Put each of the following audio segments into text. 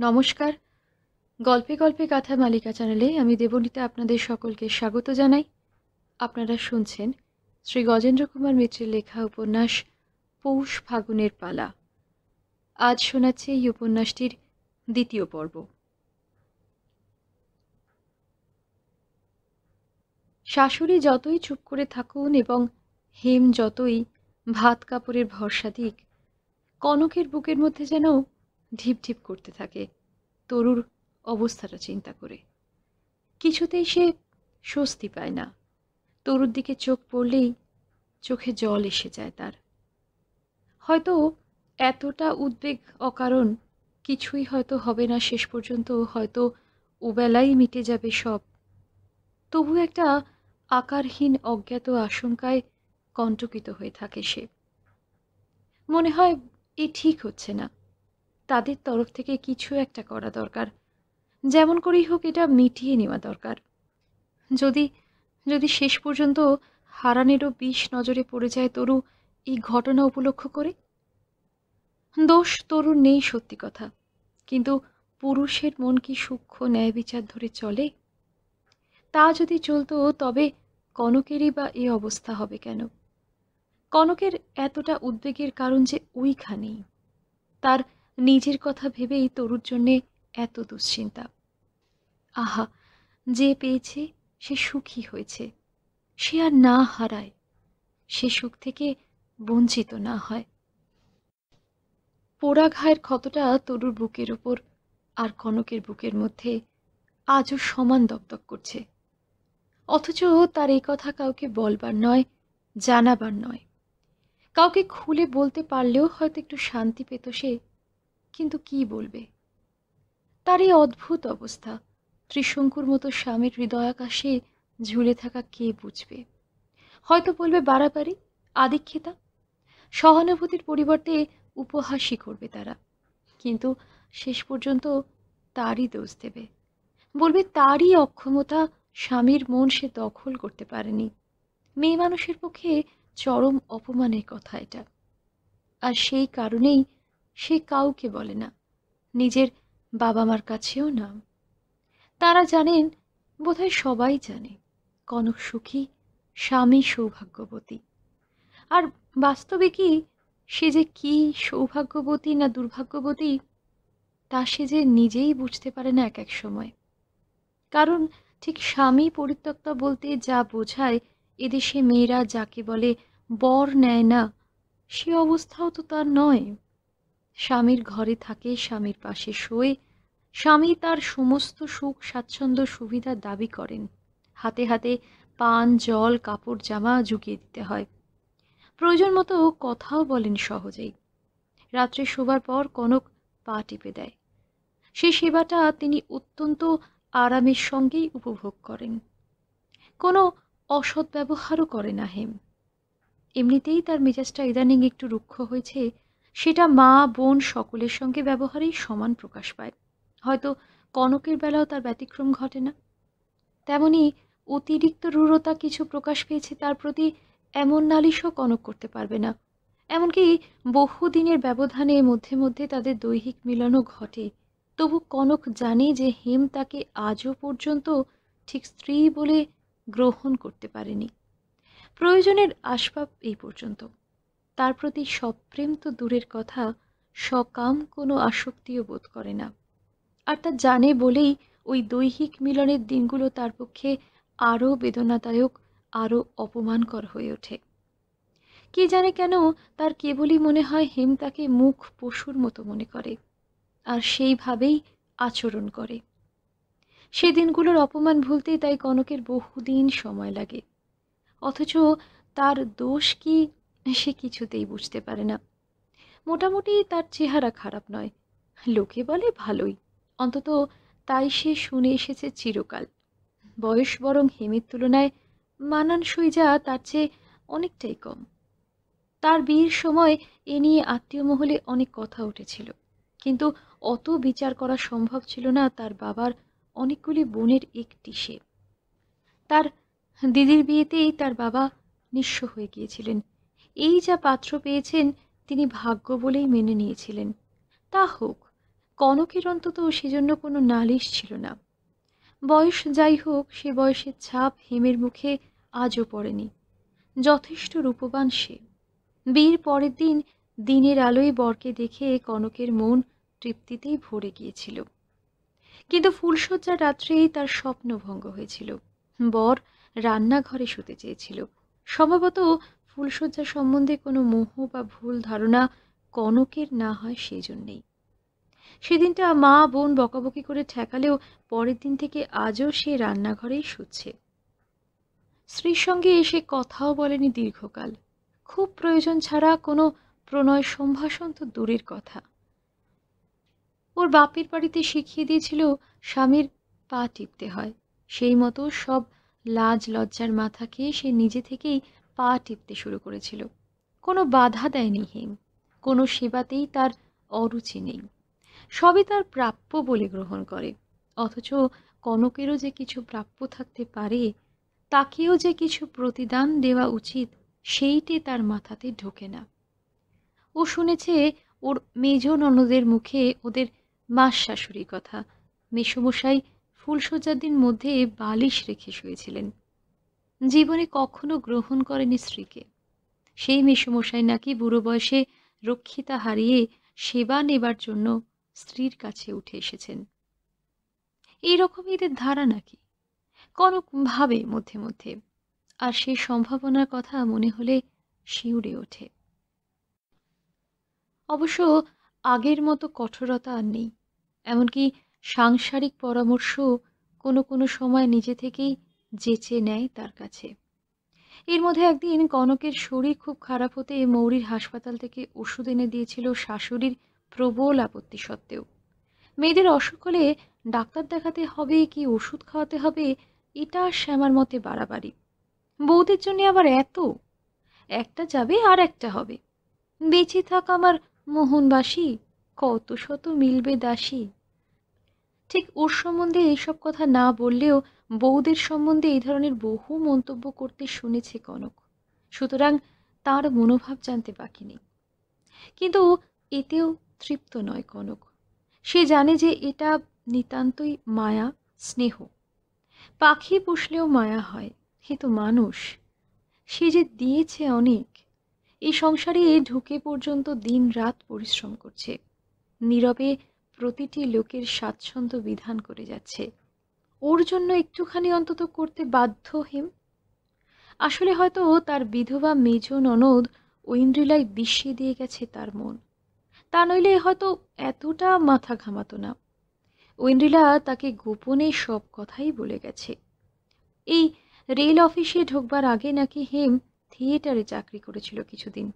নমস্কার। গল্পে গল্পে গাথা মালিকা চ্যানেলে আমি দেবনীতা আপনাদের সকলকে স্বাগত জানাই। আপনারা শুনছেন শ্রী গজেন্দ্র কুমার মিত্রের লেখা উপন্যাস পৌষ ফাগুনের পালা। আজ শোনাচ্ছি এই উপন্যাসটির দ্বিতীয় পর্ব। শাশুড়ি যতই চুপ করে থাকুন এবং হেম যতই ভাত কাপড়ের ভরসা দিক, কনকের বুকের মধ্যে যেন ঢিপ ঢিপ করতে থাকে তরুর অবস্থাটা চিন্তা করে। কিছুতেই সে স্বস্তি পায় না। তরুর দিকে চোখ পড়লেই চোখে জল এসে যায় তার। হয়তো এতটা উদ্বেগ অকারণ, কিছুই হয়তো হবে না শেষ পর্যন্ত, হয়তো ওবেলাই মিটে যাবে সব। তবু একটা আকারহীন অজ্ঞাত আশঙ্কায় কণ্টকিত হয়ে থাকে সে। মনে হয় এ ঠিক হচ্ছে না, তাদের তরফ থেকে কিছু একটা করা দরকার, যেমন করেই হোক এটা মিটিয়ে নেওয়া দরকার। যদি যদি শেষ পর্যন্ত হারানেরও বিষ নজরে পড়ে যায় তরু এই ঘটনা উপলক্ষ করে। দোষ তরুর নেই সত্যি কথা, কিন্তু পুরুষের মন কি সূক্ষ্ম ন্যায় বিচার ধরে চলে? তা যদি চলতো তবে কনকেরই বা এ অবস্থা হবে কেন? কনকের এতটা উদ্বেগের কারণ যে ওইখানেই। তার নিজের কথা ভেবেই তরুর জন্যে এত দুশ্চিন্তা। আহা, যে পেয়েছে সে সুখী হয়েছে, সে আর না হারায়, সে সুখ থেকে বঞ্চিত না হয়। পোড়া ঘায়ের ক্ষতটা তরুর বুকের ওপর আর কনকের বুকের মধ্যে আজও সমান দপদপ করছে, অথচ তার এই কথা কাউকে বলবার নয়, জানাবার নয়। কাউকে খুলে বলতে পারলেও হয়তো একটু শান্তি পেত সে, কিন্তু কি বলবে? তার এই অদ্ভুত অবস্থা ত্রিশঙ্কুর মতো স্বামীর হৃদয়াকাশে ঝুলে থাকা কে বুঝবে? হয়তো বলবে বাড়াবাড়ি, আদিক্ষেতা, সহানুভূতির পরিবর্তে উপহাসই করবে তারা। কিন্তু শেষ পর্যন্ত তারই দোষ দেবে, বলবে তারই অক্ষমতা, স্বামীর মন সে দখল করতে পারেনি। মেয়ে মানুষের পক্ষে চরম অপমানের কথা এটা। আর সেই কারণেই সে কাউকে বলে না, নিজের বাবা মার কাছেও না। তারা জানেন, বোধহয় সবাই জানে, কনক সুখী, স্বামী সৌভাগ্যবতী। আর বাস্তবে কি, সে যে কি সৌভাগ্যবতী না দুর্ভাগ্যবতী তা সে যে নিজেই বুঝতে পারে না এক এক সময়। কারণ ঠিক স্বামী পরিত্যক্তা বলতে যা বোঝায়, এদেশে মেয়েরা যাকে বলে বর নেয় না, সে অবস্থাও তো তার নয়। স্বামীর ঘরে থাকে, স্বামীর পাশে শোয়, স্বামী তার সমস্ত সুখ স্বাচ্ছন্দ্য সুবিধা দাবি করেন, হাতে হাতে পান জল কাপড় জামা জুগিয়ে দিতে হয়। প্রয়োজন মতো কথাও বলেন সহজেই। রাত্রে শোবার পর কনক পা টিপে দেয়, সেই সেবাটা তিনি অত্যন্ত আরামের সঙ্গেই উপভোগ করেন। কোনো অসৎ ব্যবহারও করে না হেম। এমনিতেই তার মেজাজটা ইদানিং একটু রুক্ষ হয়েছে, সেটা মা বোন সকলের সঙ্গে ব্যবহারেই সমান প্রকাশ পায়। হয়তো কনকের বেলাও তার ব্যতিক্রম ঘটে না। তেমনি অতিরিক্ত রূঢ়তা কিছু প্রকাশ পেয়েছে তার প্রতি, এমন নালিশও কনক করতে পারবে না। এমনকি বহুদিনের ব্যবধানে মধ্যে মধ্যে তাদের দৈহিক মিলনও ঘটে, তবু কনক জানে যে হেম তাকে আজও পর্যন্ত ঠিক স্ত্রী বলে গ্রহণ করতে পারেনি। প্রয়োজনের আসবাব এই পর্যন্ত। তার প্রতি সপ্রেম তো দূরের কথা, সকাম কোনো আসক্তিও বোধ করে না। আর তা জানে বলেই ওই দৈহিক মিলনের দিনগুলো তার পক্ষে আরও বেদনাদায়ক, আরও অপমানকর হয়ে ওঠে। কে জানে কেন তার কেবলই মনে হয় হেম তাকে মুখ পশুর মতো মনে করে, আর সেইভাবেই আচরণ করে। সে দিনগুলোর অপমান ভুলতে তাই কনকের বহুদিন সময় লাগে। অথচ তার দোষ কি সে কিছুতেই বুঝতে পারে না। মোটামুটি তার চেহারা খারাপ নয়, লোকে বলে ভালোই, অন্তত তাই সে শুনে এসেছে চিরকাল। বয়স বরং হেমের তুলনায় মানানসই যা তার চেয়ে অনেকটাই কম। তার বিয়ের সময় এ নিয়ে আত্মীয় মহলে অনেক কথা উঠেছিল, কিন্তু অত বিচার করা সম্ভব ছিল না তার বাবার অনেকগুলি বোনের একটি সে। তার দিদির বিয়েতেই তার বাবা নিঃস্ব হয়ে গিয়েছিলেন। এই যা পাত্র পেয়েছেন তিনি ভাগ্য বলেই মেনে নিয়েছিলেন। তা হোক, কনকের অন্তত সেজন্য কোনো নালিশ ছিল না। বয়স যাই হোক, সে বয়সের ছাপ হেমের মুখে আজও পড়েনি। যথেষ্ট রূপবান সে। বিয়ের পরের দিন দিনের আলোয় বরকে দেখে কনকের মন তৃপ্তিতেই ভরে গিয়েছিল। কিন্তু ফুলশয্যার রাত্রেই তার স্বপ্নভঙ্গ হয়েছিল। বর রান্নাঘরে শুতে চেয়েছিল। সম্ভবত ফুলশয্যা সম্বন্ধে কোনো মোহ বা ভুল ধারণা কনকের না হয় সেজন্যেই। সেদিনটা মা বোন বকাবকি করে ঠেকালেও পরের দিন থেকে আজও সে রান্নাঘরেই শুচ্ছে। স্ত্রীর সঙ্গে এসে কথাও বলেনি দীর্ঘকাল। খুব প্রয়োজন ছাড়া কোনো প্রণয় সম্ভাষণ তো দূরের কথা। ওর বাপের বাড়িতে শিখিয়ে দিয়েছিল স্বামীর পা টিপতে হয়। সেই মতো সব লাজ লজ্জার মাথাকে সে নিজে থেকেই পা টিপতে শুরু করেছিল। কোনো বাধা দেয়নি হেম। কোনো সেবাতেই তার অরুচি নেই। সবই তার প্রাপ্য বলে গ্রহণ করে। অথচ কনকেরও যে কিছু প্রাপ্য থাকতে পারে, তাকেও যে কিছু প্রতিদান দেওয়া উচিত, সেইটে তার মাথাতে ঢোকে না। ও শুনেছে ওর মেজ ননদের মুখে ওদের মাস শাশুড়ির কথা। মেসোমশাই ফুলশয্যার দিন মধ্যে বালিশ রেখে শুয়েছিলেন। জীবনে কখনো গ্রহণ করেনি স্ত্রীকে। সেই মেসোমশাই নাকি বুড়ো বয়সে রক্ষিতা হারিয়ে সেবা নেবার জন্য স্ত্রীর কাছে উঠে এসেছেন। এইরকম এদের ধারা নাকি? কনক ভাবে মধ্যে মধ্যে, আর সেই সম্ভাবনার কথা মনে হলে শিউরে ওঠে। অবশ্য আগের মতো কঠোরতা আর নেই। এমনকি সাংসারিক পরামর্শ কোনো কোনো সময় নিজে থেকেই যেচে নেয় তার কাছে। এর মধ্যে একদিন কনকের শরীর খুব খারাপ হতে মৌরির হাসপাতাল থেকে ওষুধ এনে দিয়েছিল শাশুড়ির প্রবল আপত্তি সত্ত্বেও। মেয়েদের অসুখ হলে ডাক্তার দেখাতে হবে কি ওষুধ খাওয়াতে হবে, এটা শ্যামার মতে বাড়াবাড়ি। বউদের জন্য আবার এত! একটা যাবে আর একটা হবে। বেঁচে থাক আমার মোহনবাসী, কত শত মিলবে দাসী। ঠিক ওর সম্বন্ধে এইসব কথা না বললেও বউদের সম্বন্ধে এই ধরনের বহু মন্তব্য করতে শুনেছে কনক। সুতরাং তার মনোভাব জানতে বাকি নেই। কিন্তু এতেও তৃপ্ত নয় কনক। সে জানে যে এটা নিতান্তই মায়া, স্নেহ। পাখি পুষলেও মায়া হয়, এ তো মানুষ। সে যে দিয়েছে অনেক। এই সংসারে ঢুকে পর্যন্ত দিন রাত পরিশ্রম করছে, নীরবে প্রতিটি লোকের স্বাচ্ছন্দ্য বিধান করে যাচ্ছে। ওর জন্য একটুখানি অন্তত করতে বাধ্য হেম। আসলে হয়তো তার বিধবা মেজ ননদ ঐন্দ্রিলায় বিষিয়ে দিয়ে গেছে তার মন। তা নইলে হয়তো এতটা মাথা ঘামাতো না। ঐন্দ্রিলা তাকে গোপনে সব কথাই বলে গেছে। এই রেল অফিসে ঢোকবার আগে নাকি হেম থিয়েটারে চাকরি করেছিল কিছুদিন।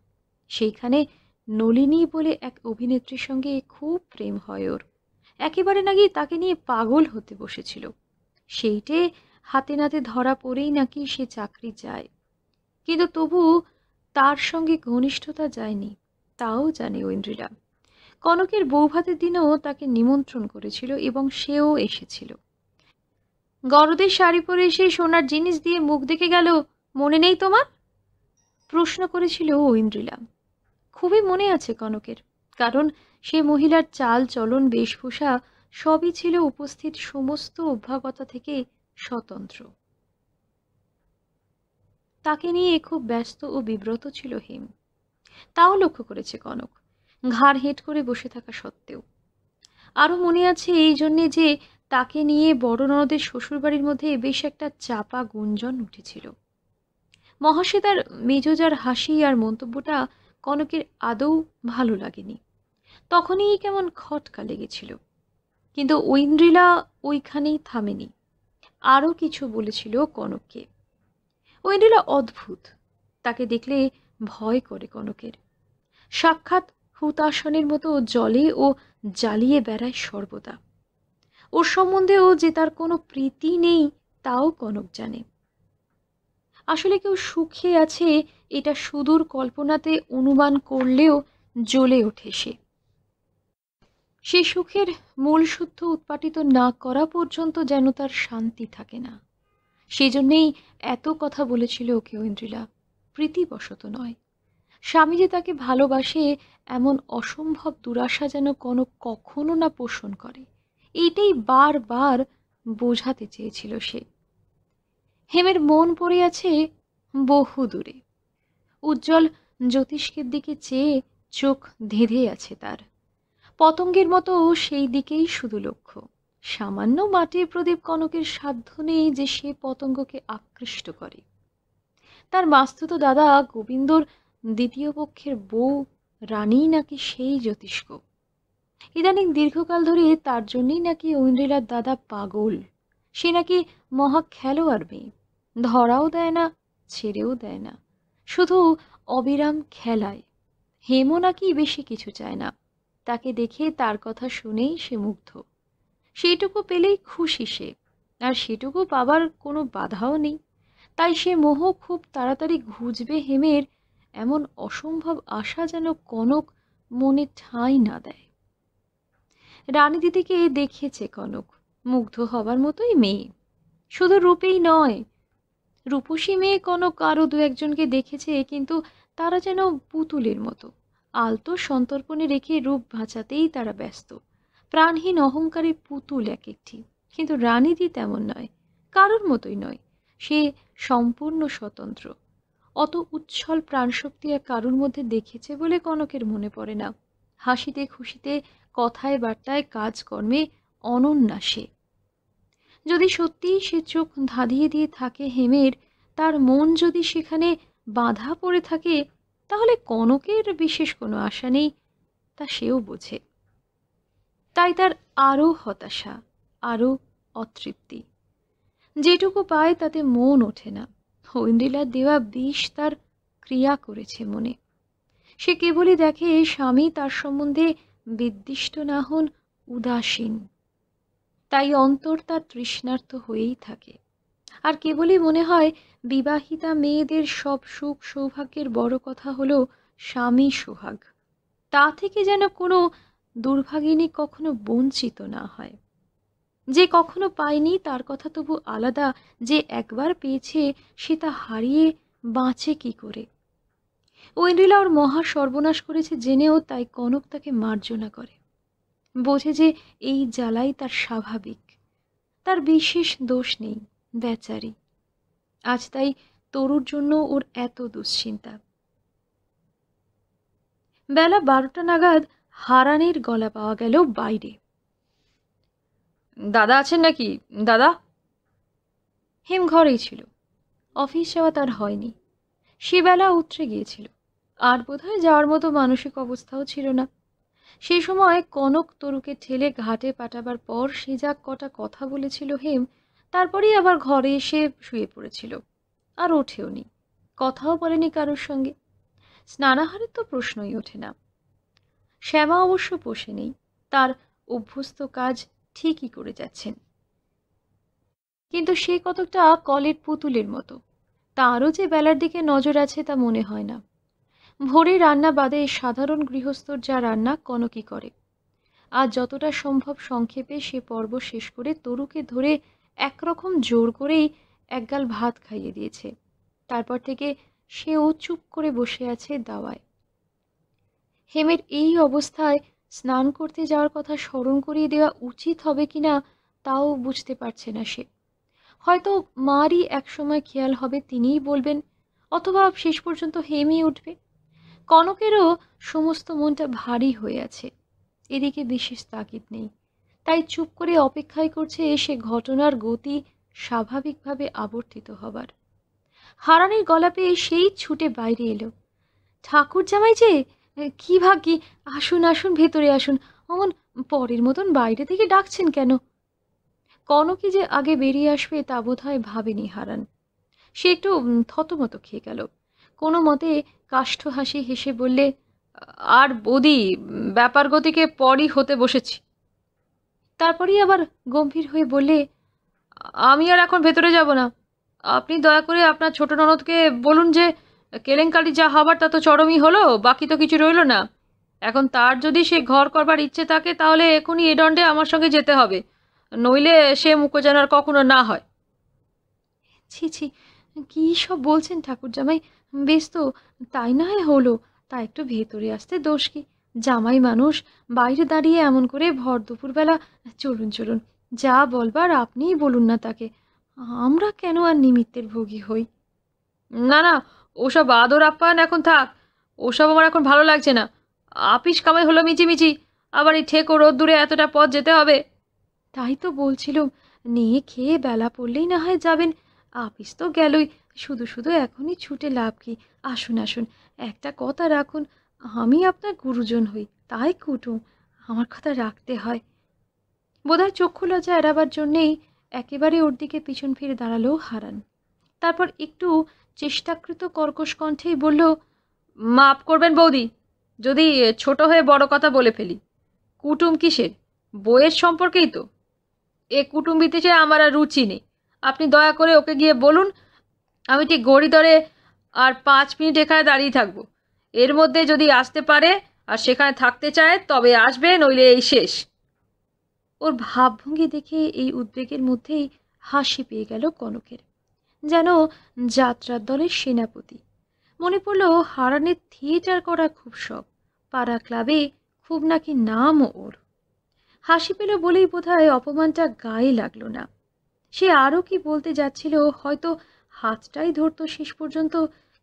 সেইখানে নলিনী বলে এক অভিনেত্রীর সঙ্গে খুব প্রেম হয় ওর। একেবারে নাকি তাকে নিয়ে পাগল হতে বসেছিল। সেইটে হাতে নাতে ধরা পড়েই নাকি সে চাকরি যায়। কিন্তু তবু তার সঙ্গে ঘনিষ্ঠতা যায়নি, তাও জানে ঐন্দ্রিলা। কনকের বৌভাতের দিনও তাকে নিমন্ত্রণ করেছিল এবং সেও এসেছিল। গরদের শাড়ি পরে এসে সোনার জিনিস দিয়ে মুখ দেখে গেল, মনে নেই তোমার? প্রশ্ন করেছিল ঐন্দ্রিলা। খুবই মনে আছে কনকের, কারণ সে মহিলার চাল চলন বেশভূষা সবই ছিল উপস্থিত সমস্ত অভ্যাগতা থেকে স্বতন্ত্র। তাকে নিয়ে খুব ব্যস্ত ও বিব্রত ছিল হেম, তাও লক্ষ্য করেছে কনক, ঘাড় হেঁট করে বসে থাকা সত্ত্বেও। আরও মনে আছে এই জন্যে যে তাকে নিয়ে বড় ননদের শ্বশুরবাড়ির মধ্যে বেশ একটা চাপা গুঞ্জন উঠেছিল। মহাশ্বেতার মেজজার হাসি আর মন্তব্যটা কনকের আদৌ ভালো লাগেনি। তখনই কেমন খটকা লেগেছিল। কিন্তু ঐন্দ্রিলা ওইখানেই থামেনি, আরও কিছু বলেছিল কনককে। ঐন্দ্রিলা অদ্ভুত, তাকে দেখলে ভয় করে কনকের। সাক্ষাৎ হুতাসনের মতো জলে ও জ্বালিয়ে বেড়ায় সর্বদা। ওর সম্বন্ধেও যে তার কোনো প্রীতি নেই তাও কনক জানে। আসলে কেউ সুখে আছে এটা সুদূর কল্পনাতে অনুমান করলেও জ্বলে ওঠে সে। সে সুখের মূল শুদ্ধ উৎপাটিত না করা পর্যন্ত যেন তার শান্তি থাকে না। সেজন্যেই এত কথা বলেছিল ওকে ঐন্দ্রিলা, প্রীতিবশত নয়। স্বামী যে তাকে ভালোবাসে এমন অসম্ভব দুরাশা যেন কনক কখনো না পোষণ করে, এইটাই বারবার বোঝাতে চেয়েছিল সে। হেমের মন পড়ে আছে বহু দূরে, উজ্জ্বল জ্যোতিষ্কের দিকে চেয়ে চোখ ধেঁধে আছে তার। পতঙ্গের মতো সেই দিকেই শুধু লক্ষ্য। সামান্য মাটির প্রদীপ কনকের সাধ্য নেই যে সে পতঙ্গকে আকৃষ্ট করে। তার মাস্তুত দাদা গোবিন্দর দ্বিতীয় পক্ষের বউ রানী নাকি সেই জ্যোতিষ্ক। ইদানিং দীর্ঘকাল ধরে তার জন্যই নাকি ঐন্দ্রিলার দাদা পাগল। সে নাকি মহা খেলোয়াড় মেয়ে, ধরাও দেয় না, ছেড়েও দেয় না, শুধু অবিরাম খেলায়। হেমও নাকি বেশি কিছু চায় না, তাকে দেখে তার কথা শুনেই সে মুগ্ধ। সেইটুকু পেলেই খুশি সে, আর সেটুকু পাবার কোনো বাধাও নেই। তাই সে মোহ খুব তাড়াতাড়ি ঘুচবে হেমের, এমন অসম্ভব আশা যেন কনক মনে ঠাঁই না দেয়। রানী দিদিকে দেখেছে কনক, মুগ্ধ হবার মতোই মেয়ে, শুধু রূপেই নয়, রূপসী মেয়ে কনক আরো দু একজনকে দেখেছে, কিন্তু তারা যেন পুতুলের মতো আলতো সন্তর্পণে রেখে রূপ বাঁচাতেই তারা ব্যস্ত। প্রাণহীন অহংকারের পুতুল এক একটি। কিন্তু রানীদি তেমন নয়, কারোর মতোই নয়, সে সম্পূর্ণ স্বতন্ত্র। অত উচ্ছল প্রাণশক্তি আর কারুর মধ্যে দেখেছে বলে কনকের মনে পড়ে না। হাসিতে খুশিতে, কথায় বার্তায়, কাজকর্মে অনন্যা সে। যদি সত্যিই সে চোখ ধাঁধিয়ে দিয়ে থাকে হেমের, তার মন যদি সেখানে বাঁধা পড়ে থাকে, তাহলে কনকের বিশেষ কোনো আশা নেই, তা সেও বোঝে। তাই তার আরও হতাশা, আরও অতৃপ্তি। যেটুকু পায় তাতে মন ওঠে না। ঐন্দ্রিলার দেওয়া বিষ তার ক্রিয়া করেছে মনে। সে কেবলই দেখে স্বামী তার সম্বন্ধে বিদ্বিষ্ট না হন, উদাসীন। তাই অন্তর তার তৃষ্ণার্ত হয়েই থাকে। আর কেবলই মনে হয় বিবাহিতা মেয়েদের সব সুখ সৌভাগ্যের বড় কথা হলো স্বামী সোহাগ। তা থেকে যেন কোনো দুর্ভাগিনী কখনো বঞ্চিত না হয়। যে কখনো পায়নি তার কথা তবু আলাদা, যে একবার পেয়েছে সে তা হারিয়ে বাঁচে কি করে। ঐন্দ্রিলা ওর মহা সর্বনাশ করেছে জেনেও তাই কনক তাকে মার্জনা করে। বোঝে যে এই জ্বালাই তার স্বাভাবিক, তার বিশেষ দোষ নেই, বেচারি। আজ তাই তরুর জন্য ওর এত দুশ্চিন্তা। বেলা 12টা নাগাদ হারানের গলা পাওয়া গেল বাইরে। দাদা আছেন নাকি দাদা? হেম ঘরেই ছিল, অফিস যাওয়া তার হয়নি। সে বেলা উতরে গিয়েছিল, আর বোধহয় যাওয়ার মতো মানসিক অবস্থাও ছিল না। সেই সময় কনক তরুকে ঠেলে ঘাটে পাঠাবার পর সে যা কটা কথা বলেছিল হেম, তারপরেই আবার ঘরে এসে শুয়ে পড়েছিল, আর ওঠেওনি, কথাও বলেনি কারোর সঙ্গে। স্নানাহারের তো প্রশ্নই ওঠে না। শ্যামা অবশ্য বসে নেই, তার অভ্যস্ত কাজ ঠিকই করে যাচ্ছেন, কিন্তু সে কতকটা কলের পুতুলের মতো, তারও যে বেলার দিকে নজর আছে তা মনে হয় না। ভোরে রান্না বাদে সাধারণ গৃহস্থর যা রান্না কনকই করে। আজ যতটা সম্ভব সংক্ষেপে সে পর্ব শেষ করে তরুকে ধরে একরকম জোর করেই একগাল ভাত খাইয়ে দিয়েছে। তারপর থেকে সেও চুপ করে বসে আছে দাওয়ায়। হেমের এই অবস্থায় স্নান করতে যাওয়ার কথা স্মরণ করিয়ে দেওয়া উচিত হবে কিনা তাও বুঝতে পারছে না সে। হয়তো মারই একসময় খেয়াল হবে, তিনিই বলবেন, অথবা শেষ পর্যন্ত হেমেই উঠবে। কনকেরও সমস্ত মনটা ভারী হয়ে আছে, এদিকে বিশেষ তাগিদ নেই, তাই চুপ করে অপেক্ষাই করছে সে ঘটনার গতি স্বাভাবিকভাবে আবর্তিত হবার। হারানের গলা পেয়ে সেই ছুটে বাইরে এলো। ঠাকুর জামাই যে, কি ভাগ্যি, আসুন আসুন, ভেতরে আসুন, অমন পরের মতন বাইরে থেকে ডাকছেন কেন? কনকই যে আগে বেরিয়ে আসবে তা বোধহয় ভাবেনি হারান। সে একটু থতমত খেয়ে গেল। কোনো মতে কাষ্ঠ হাসি হেসে বললে, আর বৌদি, ব্যাপার গতিকে পরই হতে বসেছি। তারপরেই আবার গম্ভীর হয়ে বললে, আমি আর এখন ভেতরে যাব না। আপনি দয়া করে আপনার ছোট ননদকে বলুন যে কেলেঙ্কারি যা হবার তা তো চরমই হলো, বাকি তো কিছু রইল না। এখন তার যদি সে ঘর করবার ইচ্ছে থাকে তাহলে এখনই এ দণ্ডে আমার সঙ্গে যেতে হবে, নইলে সে মুখো যেন আর কখনো না হয়। ছি ছি, কী সব বলছেন ঠাকুর জামাই, বেশ তো, তাই না হয় হলো, তা একটু ভেতরে আসতে দোষ কি? জামাই মানুষ, বাইরে দাঁড়িয়ে এমন করে ভর দুপুরবেলা। চলুন চলুন, যা বলবার আপনিই বলুন না তাকে। আমরা কেন আর নিমিত্তের ভোগী হই? না না, ওসব আদর আপ্যায়ন এখন থাক। ওসব আমার এখন ভালো লাগছে না। আপিস কামাই হলো মিচিমিচি, আবার এই ঠেকো রোদ্দুরে এতটা পথ যেতে হবে। তাই তো বলছিলুম, নিয়ে খেয়ে বেলা পড়লেই না হয় যাবেন। আপিস তো গেলই, শুধু শুধু এখনই ছুটে লাভ কি? আসুন আসুন, একটা কথা রাখুন। আমি আপনার গুরুজন হই, তাই কুটুম, আমার কথা রাখতে হয়। বোধহয় চক্ষু লজ্জা এড়াবার জন্যেই একেবারে ওর দিকে পিছন ফিরে দাঁড়ালো হারান। তারপর একটু চেষ্টাকৃত কর্কশ কণ্ঠেই বলল, মাপ করবেন বৌদি, যদি ছোট হয়ে বড় কথা বলে ফেলি। কুটুম কিসের? বইয়ের সম্পর্কেই তো। এ কুটুম বিদেশে আমার আর রুচি নেই। আপনি দয়া করে ওকে গিয়ে বলুন, আমি ঠিক ঘড়ি ধরে আর 5 মিনিট এখানে দাঁড়িয়ে থাকবো। এর মধ্যে যদি আসতে পারে আর সেখানে থাকতে চায় তবে আসবে, নইলে এই শেষ। ওর ভাবভঙ্গি দেখে এই উদ্বেগের মধ্যেই হাসি পেয়ে গেল কনকের, যেন যাত্রার দলের সেনাপতি। মনে পড়ল হারানের থিয়েটার করা খুব শখ, পাড়া ক্লাবে খুব নাকি নামও ওর। হাসি পেল বলেই বোধহয় অপমানটা গায়ে লাগলো না। সে আরও কি বলতে যাচ্ছিল, হয়তো হাতটাই ধরতো শেষ পর্যন্ত,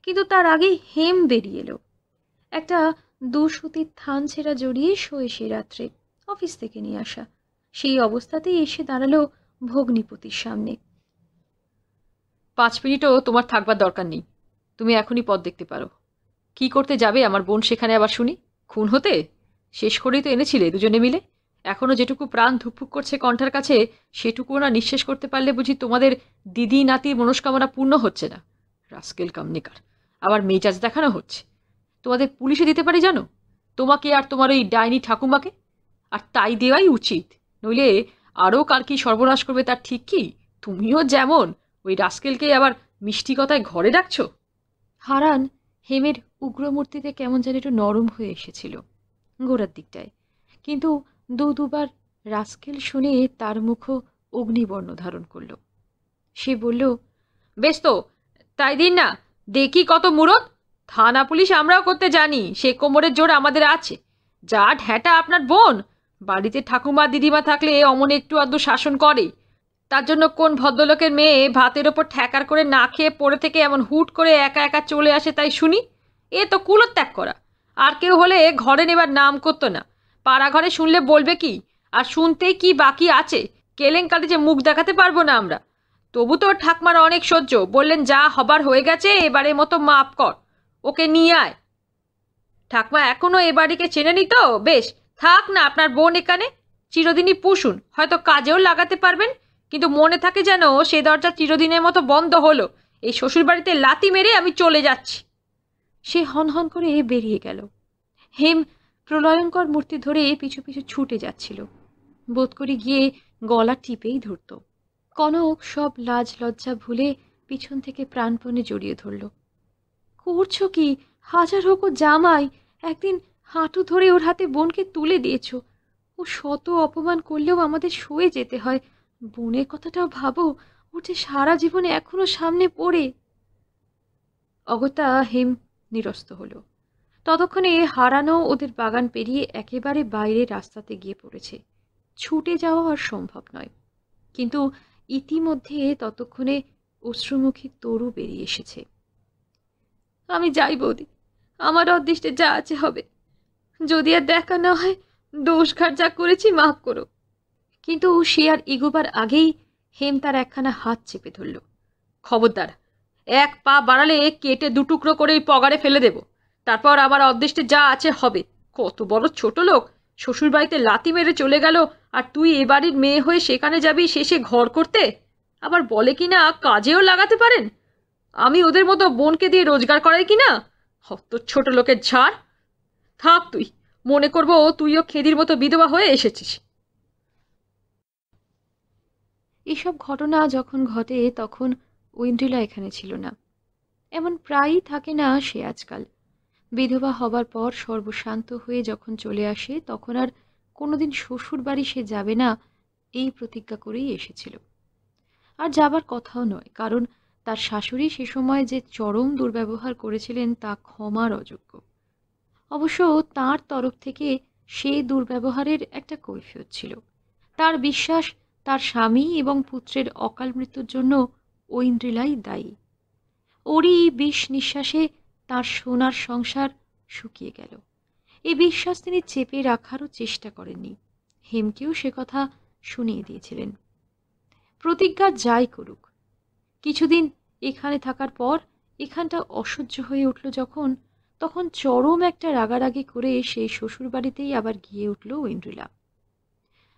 কিন্তু তার আগেই হেম বেরিয়ে এলো। একটা দুসুতির থান ছেঁড়া জড়িয়ে শোয়ে সে রাত্রে, অফিস থেকে নিয়ে আসা। সেই অবস্থাতেই এসে দাঁড়ালো ভগ্নিপতির সামনে। 5 মিনিটও তোমার থাকবার দরকার নেই, তুমি এখনই পথ দেখতে পারো। কি করতে যাবে আমার বোন সেখানে আবার শুনি? খুন হতে? শেষ করেই তো এনেছিলে দুজনে মিলে। এখনো যেটুকু প্রাণ ধুকফুক করছে কণ্ঠার কাছে, সেটুকুও না নিঃশেষ করতে পারলে বুঝি তোমাদের দিদি নাতির মনস্কামনা পূর্ণ হচ্ছে না? রাস্কেল কামনিকার, আবার মেজাজ দেখানো হচ্ছে। তোমাদের পুলিশে দিতে পারি জানো, তোমাকে আর তোমার ওই ডাইনি ঠাকুমাকে। আর তাই দেওয়াই উচিত, নইলে আরও কার কি সর্বনাশ করবে তার ঠিক কি? তুমিও যেমন ওই রাস্কেলকে আবার মিষ্টি কথায় ঘরে ডাকছো। হারান হেমের উগ্রমূর্তিতে কেমন যেন একটু নরম হয়ে এসেছিল গোড়ার দিকটায়, কিন্তু দুবার রাস্কেল শুনে তার মুখও অগ্নিবর্ণ ধারণ করল। সে বলল, বেশ তো, তাই দিন না, দেখি কত মুরদ। থানা পুলিশ আমরাও করতে জানি, সে কোমরের জোর আমাদের আছে। যা ঢ্যাঁটা আপনার বোন, বাড়িতে ঠাকুমা দিদিমা থাকলে অমন একটু আধটু শাসন করে। তার জন্য কোন ভদ্রলোকের মেয়ে ভাতের ওপর ঠ্যাকার করে না খেয়ে পড়ে থেকে এমন হুট করে একা একা চলে আসে তাই শুনি? এ তো কুলোত্যাগ করা। আর কেউ হলে ঘরে নেবার নাম করতো না। পাড়া ঘরে শুনলে বলবে কি? আর শুনতেই কি বাকি আছে? কেলেঙ্কারি যে মুখ দেখাতে পারবো না আমরা। তবু তো ঠাকমার অনেক সহ্য, বললেন যা হবার হয়ে গেছে, এবারের মতো মাপ কর, ওকে নিয়ে আয়। ঠাকমা এখনো এ বাড়িকে চেনে নি তো? বেশ, থাক না আপনার বোন এখানে, চিরদিনই পুষুন, হয়তো কাজেও লাগাতে পারবেন। কিন্তু মনে থাকে যেন সে দরজা চিরদিনের মতো বন্ধ হলো। এই শ্বশুর বাড়িতে লাথি মেরে আমি চলে যাচ্ছি। সে হনহন করে বেরিয়ে গেল। হেম প্রলয়ঙ্কর মূর্তি ধরে পিছু পিছু ছুটে যাচ্ছিল, বোধ করে গিয়ে গলা টিপেই ধরত। কনক সব লাজ লজ্জা ভুলে পিছন থেকে প্রাণপণে জড়িয়ে ধরল। করছো কি? হাজার হোক ও জামাই, একদিন হাঁটু ধরে ওর হাতে বোনকে তুলে দিয়েছ। ও শত অপমান করলেও আমাদের সয়ে যেতে হয়। বোনের কথাটাও ভাবো, ওর যে সারা জীবনে এখনো সামনে পড়ে। অগত্যা হেম নিরস্ত হলো। ততক্ষণে হারানো ওদের বাগান পেরিয়ে একেবারে বাইরে রাস্তাতে গিয়ে পড়েছে। ছুটে যাওয়া আর সম্ভব নয়, কিন্তু ইতিমধ্যে ততক্ষণে অশ্রুমুখী তরু বেরিয়ে এসেছে। আমি যাই বৌদি, আমার অদৃষ্টে যা আছে হবে। যদি আর দেখা না হয়, দোষঘাট যা করেছি মাফ করো। কিন্তু সে আর এগোবার আগেই হেম তার একখানা হাত চেপে ধরল। খবরদার, এক পা বাড়ালে কেটে দুটুকরো করে পগারে ফেলে দেব। তারপর আমার অদৃষ্টে যা আছে হবে। কত বড় ছোট লোক, শ্বশুর বাড়িতে লাথি মেরে চলে গেল, আর তুই এ বাড়ির মেয়ে হয়ে সেখানে যাবি শেষে ঘর করতে। আবার বলে কিনা কাজেও লাগাতে পারেন। আমি ওদের মতো বোনকে দিয়ে রোজগার করাই কিনা? হত ছোট লোকের ঝাড়। থাক তুই, মনে করবো তুইও খেদির মতো বিধবা হয়ে এসেছিস। এসব ঘটনা যখন ঘটে তখন ঐন্দ্রিলা এখানে ছিল না। এমন প্রায়ই থাকে না সে আজকাল। বিধবা হবার পর সর্বশান্ত হয়ে যখন চলে আসে, তখন আর কোনোদিন শ্বশুর বাড়ি সে যাবে না, এই প্রতিজ্ঞা করেই এসেছিল। আর যাবার কথাও নয়, কারণ তার শাশুড়ি সে সময় যে চরম দুর্ব্যবহার করেছিলেন তা ক্ষমার অযোগ্য। অবশ্য তার তরফ থেকে সে দুর্ব্যবহারের একটা কৈফিয়ত ছিল। তার বিশ্বাস তার স্বামী এবং পুত্রের অকাল মৃত্যুর জন্য ঐন্দ্রিলাই দায়ী। ওরই বিষ নিঃশ্বাসে তার সোনার সংসার শুকিয়ে গেল। এই বিশ্বাস তিনি চেপে রাখারও চেষ্টা করেননি। হেমকেও সে কথা শুনিয়ে দিয়েছিলেন। প্রতিজ্ঞা যাই করুক, কিছুদিন এখানে থাকার পর এখানটা অসহ্য হয়ে উঠল যখন, তখন চরম একটা রাগারাগি করে সেই শ্বশুর বাড়িতেই আবার গিয়ে উঠল ঐন্দ্রিলা।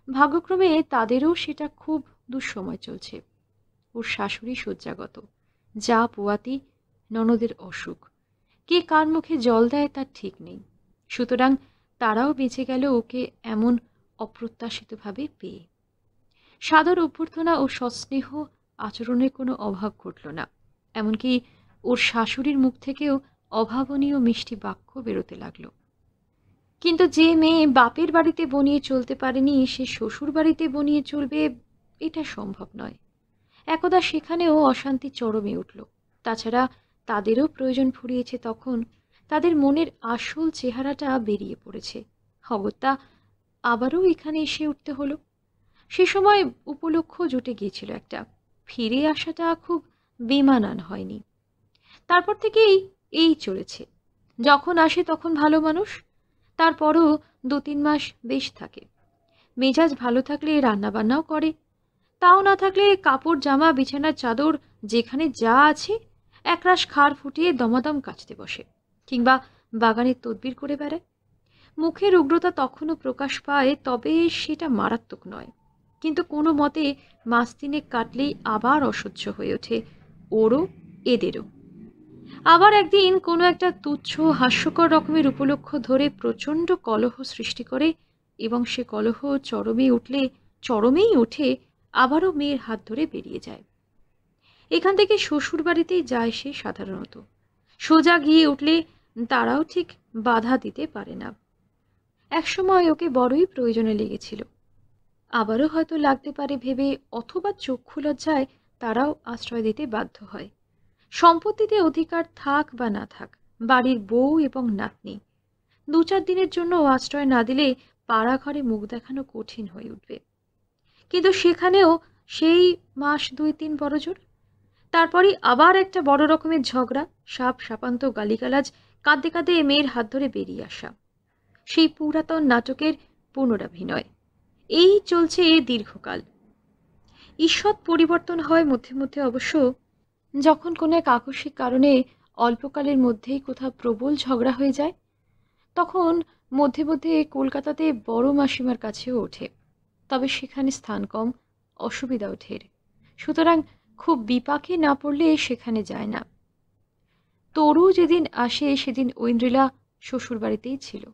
ভাগ্যক্রমে তাদেরও সেটা খুব দুঃসময় চলছে। ওর শাশুড়ি শয্যাগত, যা পোয়াতি, ননদের অসুখ, কে কার মুখে জল দেয় তার ঠিক নেই। সুতরাং তারাও বেঁচে গেল ওকে এমন অপ্রত্যাশিতভাবে পেয়ে। সাদর অভ্যর্থনা ও সস্নেহ আচরণের কোনো অভাব ঘটল না। এমনকি ওর শাশুড়ির মুখ থেকেও অভাবনীয় মিষ্টি বাক্য বেরোতে লাগলো। কিন্তু যে মেয়ে বাপের বাড়িতে বনিয়ে চলতে পারেনি, সে শ্বশুর বাড়িতে বনিয়ে চলবে, এটা সম্ভব নয়। একদা সেখানেও অশান্তি চরমে উঠল। তাছাড়া তাদেরও প্রয়োজন ফুরিয়েছে। তখন তাদের মনের আসল চেহারাটা বেরিয়ে পড়েছে। অগত্যা আবারও এখানে এসে উঠতে হলো। সে সময় উপলক্ষ জুটে গিয়েছিল একটা। ফিরে আসাটা খুব বেমানান হয়নি। তারপর থেকেই এই চলেছে। যখন আসে তখন ভালো মানুষ, তারপরও 2-3 মাস বেশ থাকে। মেজাজ ভালো থাকলে রান্নাবান্নাও করে, তাও না থাকলে কাপড় জামা বিছানার চাদর যেখানে যা আছে একরাশ খাড় ফুটিয়ে দমাদম কাচতে বসে, কিংবা বাগানের তদবির করে বেড়ায়। মুখের উগ্রতা তখনও প্রকাশ পায়, তবে সেটা মারাত্মক নয়। কিন্তু কোনো মতে মাস 3 কাটলেই আবার অসহ্য হয়ে ওঠে ওরও, এদেরও। আবার একদিন কোনো একটা তুচ্ছ হাস্যকর রকমের উপলক্ষ ধরে প্রচণ্ড কলহ সৃষ্টি করে, এবং সে কলহ চরমেই উঠে আবারও মেয়ের হাত ধরে বেরিয়ে যায়। এখান থেকে শ্বশুর বাড়িতেই যায় সে সাধারণত। সোজা গিয়ে উঠলে তারাও ঠিক বাধা দিতে পারে না। একসময় ওকে বড়ই প্রয়োজনে লেগেছিল, আবারও হয়তো লাগতে পারে ভেবে, অথবা চক্ষু লজ্জায় তারাও আশ্রয় দিতে বাধ্য হয়। সম্পত্তিতে অধিকার থাক বা না থাক, বাড়ির বউ এবং নাতনি 2-4 দিনের জন্য আশ্রয় না দিলে পাড়া ঘরে মুখ দেখানো কঠিন হয়ে উঠবে। কিন্তু সেখানেও সেই মাস 2-3 বড়জোর। তারপরই আবার একটা বড় রকমের ঝগড়া, সাপ সাপান্ত গালিগালাজ, কাঁদতে কাঁদতে মেয়ের হাত ধরে বেরিয়ে আসা। সেই পুরাতন নাটকের পুনরাভিনয়। এই চলছে দীর্ঘকাল। ঈষৎ পরিবর্তন হয় মধ্যে মধ্যে অবশ্য, যখন কোনো এক আকস্মিক কারণে অল্পকালের মধ্যেই কোথাও প্রবল ঝগড়া হয়ে যায়। তখন মধ্যে মধ্যে কলকাতাতে বড় মাসিমার কাছেও ওঠে, তবে সেখানে স্থান কম, অসুবিধাও ঢের। সুতরাং খুব বিপাকে না পড়লে সেখানে যায় না। তরু যেদিন আসে সেদিন ঐন্দ্রিলা শ্বশুরবাড়িতেই ছিল।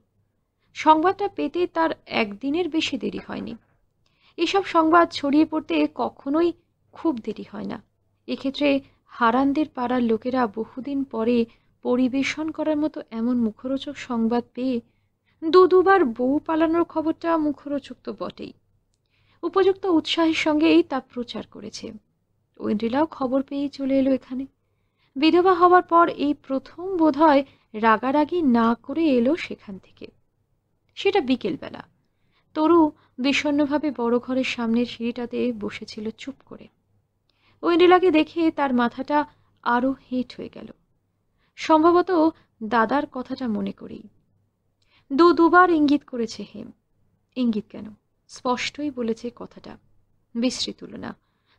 সংবাদটা পেতে তার একদিনের বেশি দেরি হয়নি। এসব সংবাদ ছড়িয়ে পড়তে কখনোই খুব দেরি হয় না। এক্ষেত্রে হারানদের পাড়ার লোকেরা বহুদিন পরে পরিবেশন করার মতো এমন মুখরোচক সংবাদ পেয়ে দুবার বউ পালানোর খবরটা মুখরোচক তো বটেই, উপযুক্ত উৎসাহের সঙ্গেই তা প্রচার করেছে। ঐন্দ্রিলাও খবর পেয়েই চলে এলো এখানে। বিধবা হওয়ার পর এই প্রথম বোধহয় রাগারাগি না করে এলো সেখান থেকে। সেটা বিকেলবেলা। তরু বিষণ্ণভাবে বড় ঘরের সামনের সিঁড়িটাতে বসেছিল চুপ করে। ঐন্দ্রিলাকে দেখে তার মাথাটা আরো হেঁট হয়ে গেল। সম্ভবত দাদার কথাটা মনে করেই। দুবার ইঙ্গিত করেছে হেম। ইঙ্গিত কেন, স্পষ্টই বলেছে কথাটা। বিশ্রী তুলনা,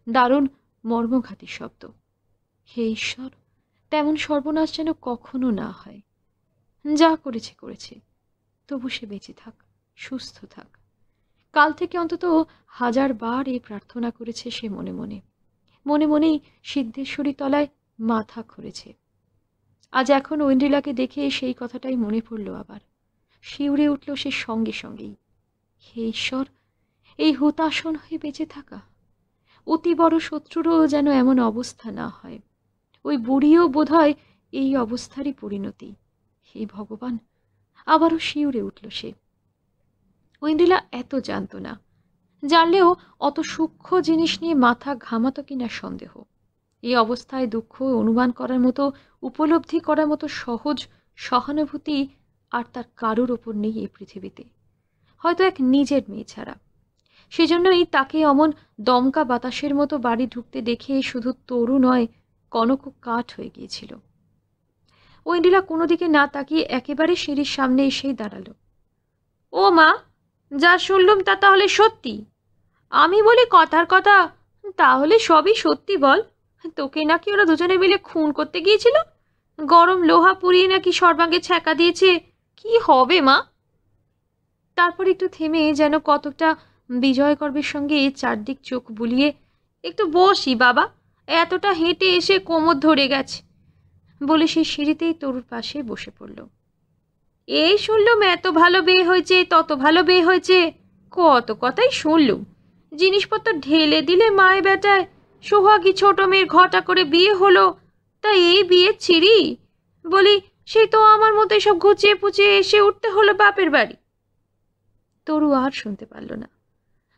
দারুণ মর্মঘাতী শব্দ। হে ঈশ্বর, তেমন সর্বনাশ যেন কখনো না হয়। যা করেছে করেছে, তবু সে বেঁচে থাক, সুস্থ থাক। কাল থেকে অন্তত 1000 বার এই প্রার্থনা করেছে সে মনে মনে। মনে মনেই সিদ্ধেশ্বরী তলায় মাথা খুঁড়েছে। আজ এখন ঐন্দ্রিলাকে দেখে সেই কথাটাই মনে পড়ল আবার। শিউরে উঠল সে সঙ্গে সঙ্গেই। হে ঈশ্বর, এই হুতাশন হয়ে বেঁচে থাকা। অতি বড় শত্রুরও যেন এমন অবস্থা না হয়। ওই বুড়িও বোধহয় এই অবস্থারই পরিণতি। হে ভগবান, আবারও শিউরে উঠল সে। ঐন্দ্রিলা এত জানত না, জানলেও অত সূক্ষ্ম জিনিস নিয়ে মাথা ঘামাত কিনা সন্দেহ। এই অবস্থায় দুঃখ অনুমান করার মতো, উপলব্ধি করার মতো সহজ সহানুভূতি আর তার কারোর ওপর নেই এই পৃথিবীতে, হয়তো এক নিজের মেয়ে ছাড়া। সেজন্যই তাকে অমন দমকা বাতাসের মতো বাড়ি ঢুকতে দেখে শুধু তরু নয়, কনকও কাঠ হয়ে গিয়েছিল। ঐন্দ্রিলা কোনো দিকে না তাকিয়ে একেবারে সিঁড়ির সামনে এসেই দাঁড়ালো। ও মা, যা শুনলুম তা তাহলে সত্যি? আমি বলি কথার কথা, তাহলে সবই সত্যি বল। তোকে নাকি ওরা দুজনে মিলে খুন করতে গিয়েছিল, গরম লোহা পুড়িয়ে নাকি সর্বাঙ্গে ছ্যাঁকা দিয়েছে। কি হবে মা? তারপর একটু থেমে যেন কতকটা বিজয় গর্বের সঙ্গে চারদিক চোখ বুলিয়ে, একটু বসি বাবা, এতটা হেঁটে এসে কোমর ধরে গেছে, বলে সেই সিঁড়িতেই তরুর পাশে বসে পড়ল। এই শুনলুম এত ভালো বিয়ে হয়েছে, তত ভালো বিয়ে হয়েছে, কত কথাই শুনলুম। জিনিসপত্র ঢেলে দিলে মায়ে বেটায়, সোহাগী ছোট মেয়ের ঘটা করে বিয়ে হলো, তা এই বিয়ে ছিঁড়ি? বলি সেই তো আমার মতো সব ঘুচিয়ে পুচিয়ে এসে উঠতে হলো বাপের বাড়ি। তরু আর শুনতে পারল না,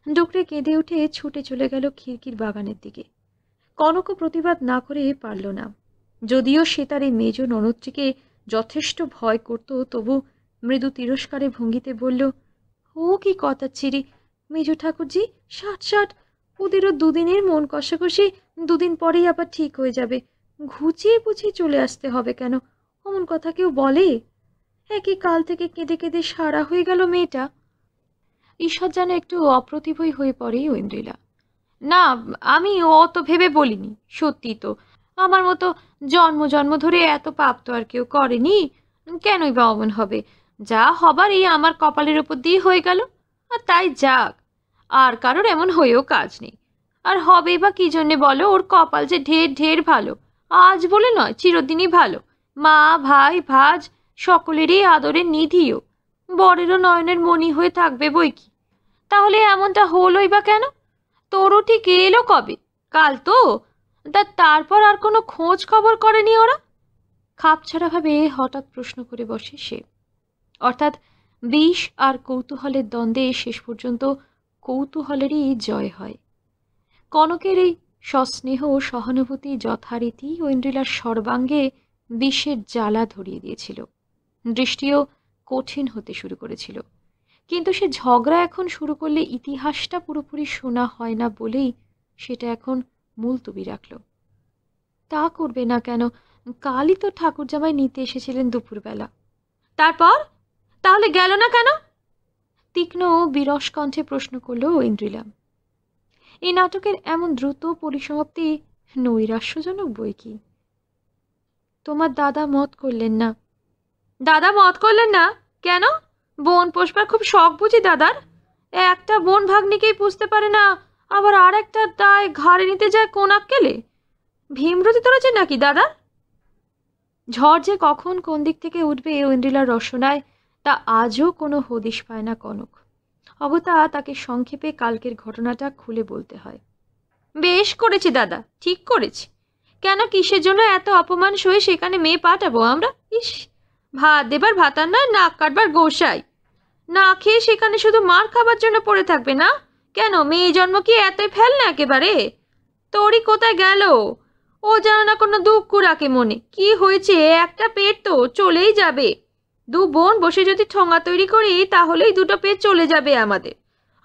ডুকরে কেঁদে উঠে ছুটে চলে গেল খিড়কির বাগানের দিকে। কনকও প্রতিবাদ না করে পারল না, যদিও সে তার এই মেজ ননদটিকে যথেষ্ট ভয় করত, তবু মৃদু তিরস্কারে ভঙ্গিতে বলল, ও কি কথা ছিরি মেজ ঠাকুরজি, 60 ওদেরও দুদিনের মন কষাকষি, দুদিন পরেই আবার ঠিক হয়ে যাবে। ঘুচিয়ে পুচিয়ে চলে আসতে হবে কেন? অমন কথা কেউ বলে? একই কাল থেকে কেঁদে কেঁদে সারা হয়ে গেল মেয়েটা। ঈশ্বর যেন একটু অপ্রতিভই হয়ে পড়ে ঐন্দ্রিলা। না, আমি অত ভেবে বলিনি, সত্যি তো আমার মতো জন্ম জন্ম ধরে এত পাপ তো আর কেউ করেনি, কেনই বা অমন হবে? যা হবার এই আমার কপালের ওপর দিয়ে হয়ে গেল, আর তাই যাক, আর কারোর এমন হয়েও কাজ নেই। আর হবে বা কি জন্যে বলো? ওর কপাল যে ঢের ঢের ভালো, আজ বলে নয়, চিরদিনই ভালো। মা ভাই ভাজ সকলেরই আদরের নিধিও, বরেরও নয়নের মণি হয়ে থাকবে বই কি। তাহলে এমনটা হলোই বা কেন? তোরও ঠিক এলো কবে? কাল তো। তারপর আর কোনো খোঁজ খবর করেনি ওরা? খাপছাড়া ভাবে হঠাৎ প্রশ্ন করে বসে সে। অর্থাৎ বিষ আর কৌতূহলের দ্বন্দ্বে শেষ পর্যন্ত কৌতূহলেরই জয় হয়। কনকের এই সস্নেহ সহানুভূতি যথারীতি ঐন্দ্রিলার সর্বাঙ্গে বিষের জ্বালা ধরিয়ে দিয়েছিল। দৃষ্টিও কঠিন হতে শুরু করেছিল। কিন্তু সে ঝগড়া এখন শুরু করলে ইতিহাসটা পুরোপুরি শোনা হয় না বলেই সেটা এখন মুলতবি রাখল। তা করবে না কেন? কালই তো ঠাকুর জামাই নিতে এসেছিলেন দুপুরবেলা। তারপর তাহলে গেল না কেন? তীক্ষ্ণ বিরস কণ্ঠে প্রশ্ন করল ঐন্দ্রিলা। এই নাটকের এমন দ্রুত পরিসমাপ্তি নৈরাশ্যজনক বই কি। তোমার দাদা মত করলেন না। দাদা মত করলেন না কেন? বোন পোষবার খুব শখ বুঝি দাদার? একটা বোন ভাগ্নিকেই পুষতে পারে না, আবার আর একটা দায় ঘাড়ে নিতে যায় কোন আক্কেলে? ভীমরতি ধরেছে নাকি দাদা? ঝড় যে কখন কোন দিক থেকে উঠবে ঐন্দ্রিলার রসনায় তা আজও কোনো হদিশ পায় না কনক। অগত্যা তাকে সংক্ষেপে কালকের ঘটনাটা খুলে বলতে হয়। বেশ করেছি দাদা, ঠিক করেছি। কেন, কিসের জন্য এত অপমান সয়ে সেখানে মেয়ে পাঠাবো আমরা? ইস, ভাত দেবার ভাতার নয়, নাক কাটবার গোসাই। না খেয়ে সেখানে শুধু মার খাবার জন্য পড়ে থাকবে না? কেন, মেয়ে জন্ম কি এতই ফেল না একেবারে? তোরই কোথায় গেল? ও যেন না কোনো দুঃখ রাখে মনে। কি হয়েছে? একটা পেট তো চলেই যাবে। দু বোন বসে যদি ঠোঙা তৈরি করি তাহলেই দুটো পেট চলে যাবে আমাদের।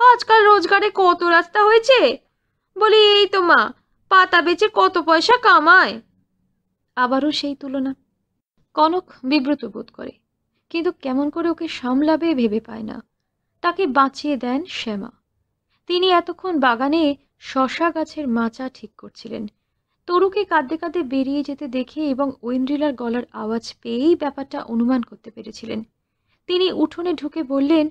আজকাল রোজগারে কত রাস্তা হয়েছে। বলি এই তো মা, পাতা বেচে কত পয়সা কামায়। আবারও সেই তুলনা। কনক বিব্রত বোধ করে, কিন্তু কেমন করে ওকে সামলাবে ভেবে পায় না। তাকে বাঁচিয়ে দেন শ্যামা। তিনি এতক্ষণ বাগানে শশা গাছের মাচা ঠিক করছিলেন। তরুকে কাঁদতে কাঁদতে বেরিয়ে যেতে দেখে এবং ঐন্দ্রিলার গলার আওয়াজ পেয়েই ব্যাপারটা অনুমান করতে পেরেছিলেন। তিনি উঠোনে ঢুকে বললেন,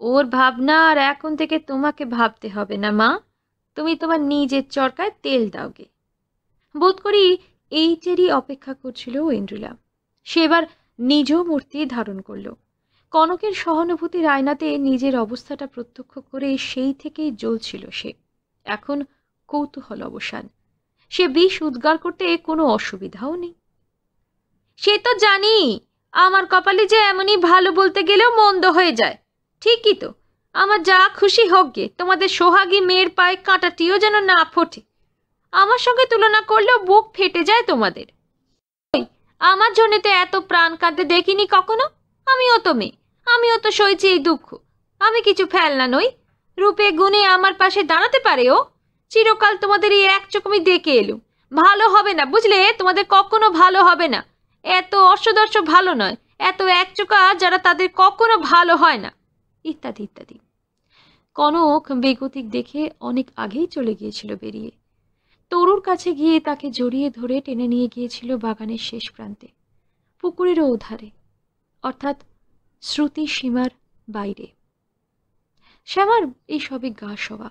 ওর ভাবনা আর এখন থেকে তোমাকে ভাবতে হবে না মা, তুমি তোমার নিজের চরকায় তেল দাওগে। বোধ করি এইটেরই অপেক্ষা করছিল ঐন্দ্রিলা। সে এবার নিজ মূর্তি ধারণ করল। কনকের সহানুভূতির আয়নাতে নিজের অবস্থাটা প্রত্যক্ষ করে সেই থেকেই জ্বলছিল সে। এখন কৌতূহল অবসান। সে বিষ উদ্গার করতে কোনো অসুবিধাও নেই। সে তো জানি আমার কপালে যে এমনই ভালো বলতে গেলেও মন্দ হয়ে যায়। ঠিকই তো, আমার যা খুশি হোক গে, তোমাদের সোহাগী মেয়ের পায়ে কাঁটাটিও যেন না ফোটে। আমার সঙ্গে তুলনা করলেও বুক ফেটে যায় তোমাদের। আমার জন্য তো এত প্রাণ কাঁদতে দেখিনি কখনো। আমিও তো মেয়ে, আমিও তো সইছি এই দুঃখ। আমি কিছু ফেলনা নই। রূপে গুণে আমার পাশে দাঁড়াতে পারে ও। চিরকাল তোমাদের এই এক চোখ আমি দেখে এলুম। ভালো হবে না বুঝলে, তোমাদের কখনো ভালো হবে না। এত অর্শদর্শ ভালো নয়, এত একচোখা যারা তাদের কখনো ভালো হয় না, ইত্যাদি ইত্যাদি। কনক বেগতিক দেখে অনেক আগেই চলে গিয়েছিল বেরিয়ে। তরুর কাছে গিয়ে তাকে জড়িয়ে ধরে টেনে নিয়ে গিয়েছিল বাগানের শেষ প্রান্তে, পুকুরেরও ওধারে, অর্থাৎ শ্রুতি সীমার বাইরে। শ্যামার এই সবই গা সওয়া।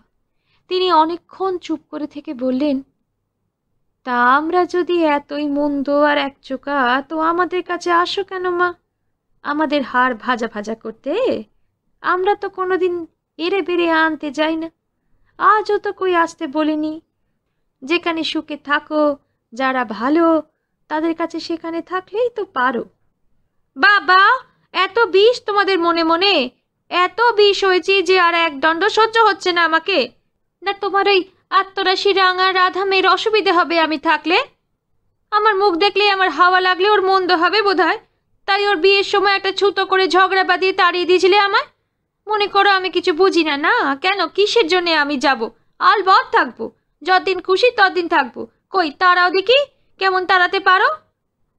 তিনি অনেকক্ষণ চুপ করে থেকে বললেন, তা আমরা যদি এতই মন্দ আর একচোখা, তো আমাদের কাছে আসো কেন মা, আমাদের হাড় ভাজা ভাজা করতে? আমরা তো কোনোদিন এড়ে বেড়ে আনতে যাই না, আজও তো কই আসতে বলিনি। যেখানে সুখে থাকো, যারা ভালো তাদের কাছে সেখানে থাকলেই তো পারো। বাবা, এত বিষ তোমাদের মনে মনে, এত বিষ হয়েছি যে আর এক দণ্ড সহ্য হচ্ছে না আমাকে। না তোমার ওই আত্মরাশি রাঙা রাধা মেয়ের অসুবিধে হবে আমি থাকলে? আমার মুখ দেখলেই আমার হাওয়া লাগলে ওর মন্দ হবে বোধহয়, তাই ওর বিয়ের সময় একটা ছুতো করে ঝগড়া বাঁধিয়ে তাড়িয়ে দিয়েছিলে আমায়। মনে করো আমি কিছু বুঝি না? না কেন, কিসের জন্যে আমি যাব? আলবৎ থাকবো, যতদিন খুশি ততদিন থাকবো। কই তারাও দেখি, কেমন তাড়াতে পারো?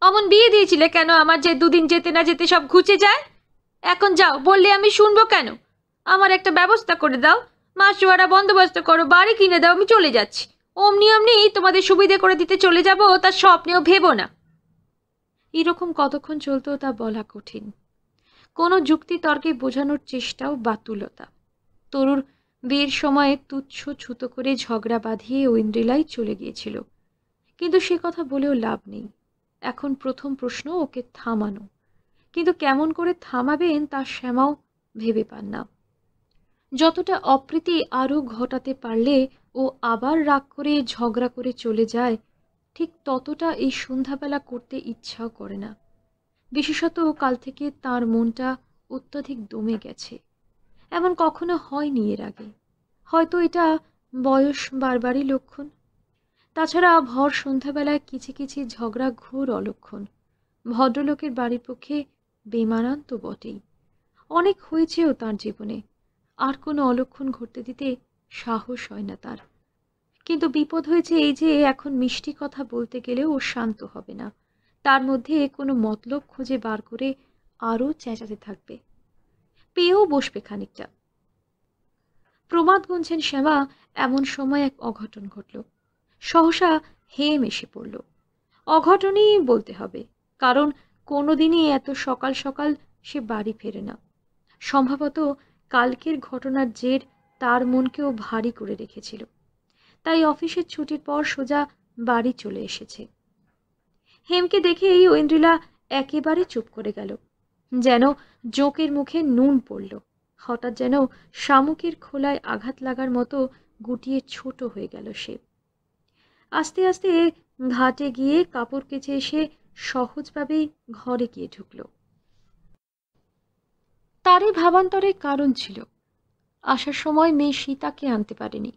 অমন বিয়ে দিয়েছিলে কেন আমার, যে দুদিন যেতে না যেতে সব ঘুচে যায়? এখন যাও, বললে আমি শুনবো কেন? আমার একটা ব্যবস্থা করে দাও, মাসোয়ারা বন্দোবস্ত করো, বাড়ি কিনে দাও, আমি চলে যাচ্ছি। অমনি অমনি তোমাদের সুবিধে করে দিতে চলে যাব, তার স্বপ্নেও ভেবো না। এরকম কতক্ষণ চলতো তা বলা কঠিন। কোনো যুক্তি তর্কে বোঝানোর চেষ্টাও বাতুলতা। তরুর বিয়ের সময় তুচ্ছ ছুতো করে ঝগড়া বাঁধিয়ে ঐন্দ্রিলাই চলে গিয়েছিল, কিন্তু সে কথা বলেও লাভ নেই। এখন প্রথম প্রশ্ন ওকে থামানো, কিন্তু কেমন করে থামাবেন তা শ্যামাও ভেবে পান না। যতটা অপ্রীতি আরও ঘটাতে পারলে ও আবার রাগ করে ঝগড়া করে চলে যায়, ঠিক ততটা এই সন্ধ্যাবেলা করতে ইচ্ছাও করে না। বিশেষত কাল থেকে তার মনটা অত্যধিক দমে গেছে। এমন কখনো হয়নি এর আগে। হয়তো এটা বয়স বারবারই লক্ষণ। তাছাড়া ভর সন্ধ্যাবেলায় কিছি কিছি ঝগড়া ঘোর অলক্ষণ। ভদ্রলোকের বাড়ির পক্ষে বেমানান তো বটেই, অনেক হয়েছেও তার জীবনে। আর কোনো অলক্ষণ ঘটতে দিতে সাহস হয় না তার। কিন্তু বিপদ হয়েছে এই যে, এখন মিষ্টি কথা বলতে গেলেও ও শান্ত হবে না, তার মধ্যে কোনো মতলব খুঁজে বার করে আরও চেঁচাতে থাকবে। পেয়েও বসবে খানিকটা। প্রমাদ গুনছেন শ্যামা, এমন সময় এক অঘটন ঘটল। সহসা হেম এসে পড়ল। অঘটনই বলতে হবে, কারণ কোনোদিনই এত সকাল সকাল সে বাড়ি ফেরে না। সম্ভবত কালকের ঘটনার জের তার মনকেও ভারী করে রেখেছিল, তাই অফিসের ছুটির পর সোজা বাড়ি চলে এসেছে। হেমকে দেখেই ঐন্দ্রিলা একেবারে চুপ করে গেল, যেন জোঁকের মুখে নুন পড়ল। হঠাৎ যেন শামুকের খোলায় আঘাত লাগার মতো গুটিয়ে ছোট হয়ে গেল সে। আস্তে আস্তে ঘাটে গিয়ে কাপড় কেচে এসে সহজভাবেই ঘরে গিয়ে ঢুকল। তারই ভাবান্তরের কারণ ছিল, আসার সময় মেয়ে সীতাকে আনতে পারেনি।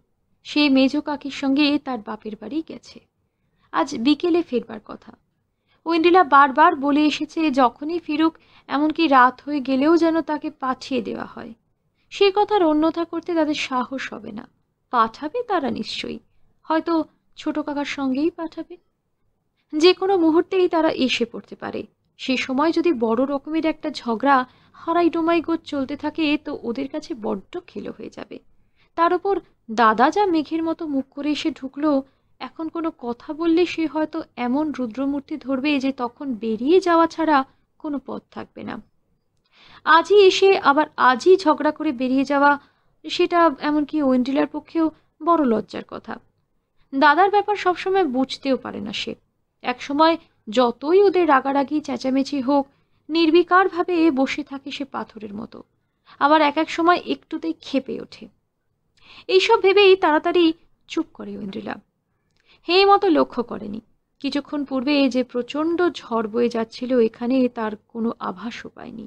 সে মেজ কাকির সঙ্গে তার বাপের বাড়ি গেছে, আজ বিকেলে ফেরবার কথা। ঐন্দ্রিলা বারবার বলে এসেছে যখনই ফিরুক, এমনকি রাত হয়ে গেলেও যেন তাকে পাঠিয়ে দেওয়া হয়। সে কথার অন্যথা করতে তাদের সাহস হবে না। পাঠাবে তারা নিশ্চয়ই, হয়তো ছোট কাকার সঙ্গেই পাঠাবে। যে কোনো মুহূর্তেই তারা এসে পড়তে পারে। সে সময় যদি বড় রকমের একটা ঝগড়া হারাই ডোমাই গোজ চলতে থাকে, তো ওদের কাছে বড্ড খেলো হয়ে যাবে। তার উপর দাদা যা মেঘের মতো মুখ করে এসে ঢুকলো, এখন কোনো কথা বললে সে হয়তো এমন রুদ্রমূর্তি ধরবে যে তখন বেরিয়ে যাওয়া ছাড়া কোনো পথ থাকবে না। আজই এসে আবার আজই ঝগড়া করে বেরিয়ে যাওয়া, সেটা এমনকি ঐন্দ্রিলার পক্ষেও বড় লজ্জার কথা। দাদার ব্যাপার সবসময় বুঝতেও পারে না সে। একসময় যতই ওদের রাগারাগি চেঁচামেচি হোক, নির্বিকারভাবে বসে থাকে সে পাথরের মতো। আবার এক এক সময় একটুতেই ক্ষেপে ওঠে। এইসব ভেবেই তাড়াতাড়ি চুপ করে ঐন্দ্রিলা। হেম মতো লক্ষ্য করেনি কিছুক্ষণ পূর্বে যে প্রচণ্ড ঝড় বয়ে যাচ্ছিল এখানে, তার কোনো আভাসও পায়নি।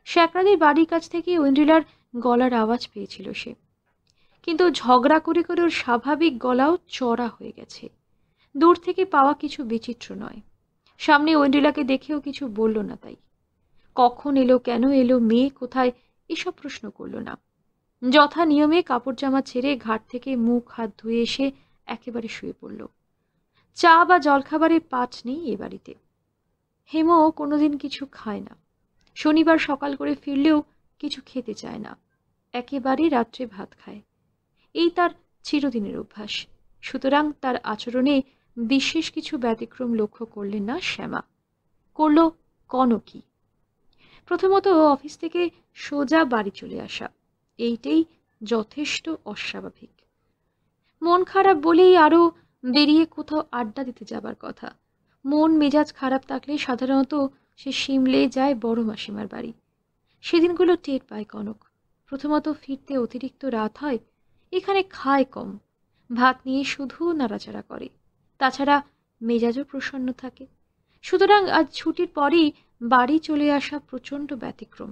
শ্যাকরাদের বাড়ির কাছ থেকে ঐন্দ্রিলার গলার আওয়াজ পেয়েছিল সে, কিন্তু ঝগড়া করে করে ওর স্বাভাবিক গলাও চড়া হয়ে গেছে। দূর থেকে পাওয়া কিছু বিচিত্র নয়। সামনে ঐন্দ্রিলাকে দেখেও কিছু বলল না তাই। কখন এলো, কেন এলো, মেয়ে কোথায়, এসব প্রশ্ন করল না। যথা নিয়মে কাপড় জামা ছেড়ে ঘাট থেকে মুখ হাত ধুয়ে এসে একেবারে শুয়ে পড়ল। চা বা জলখাবারের পাট নেই এ বাড়িতে। হেমও কোনোদিন কিছু খায় না। শনিবার সকাল করে ফিরলেও কিছু খেতে চায় না, একেবারে রাত্রে ভাত খায়। এই তার চিরদিনের অভ্যাস। সুতরাং তার আচরণে বিশেষ কিছু ব্যতিক্রম লক্ষ্য করলেন না শ্যামা। করল কনকই। প্রথমত অফিস থেকে সোজা বাড়ি চলে আসা, এইটাই যথেষ্ট অস্বাভাবিক। মন খারাপ বলেই আরো বেরিয়ে কোথাও আড্ডা দিতে যাবার কথা। মন মেজাজ খারাপ থাকলে সাধারণত সে সিমলে যায় বড় মাসিমার বাড়ি। সেদিনগুলো টের পায় কনক। প্রথমত ফিরতে অতিরিক্ত রাত হয়, এখানে খায় কম, ভাত নিয়ে শুধু নাড়াচাড়া করে, তাছাড়া মেজাজও প্রসন্ন থাকে। সুতরাং আজ ছুটির পরই বাড়ি চলে আসা প্রচণ্ড ব্যতিক্রম।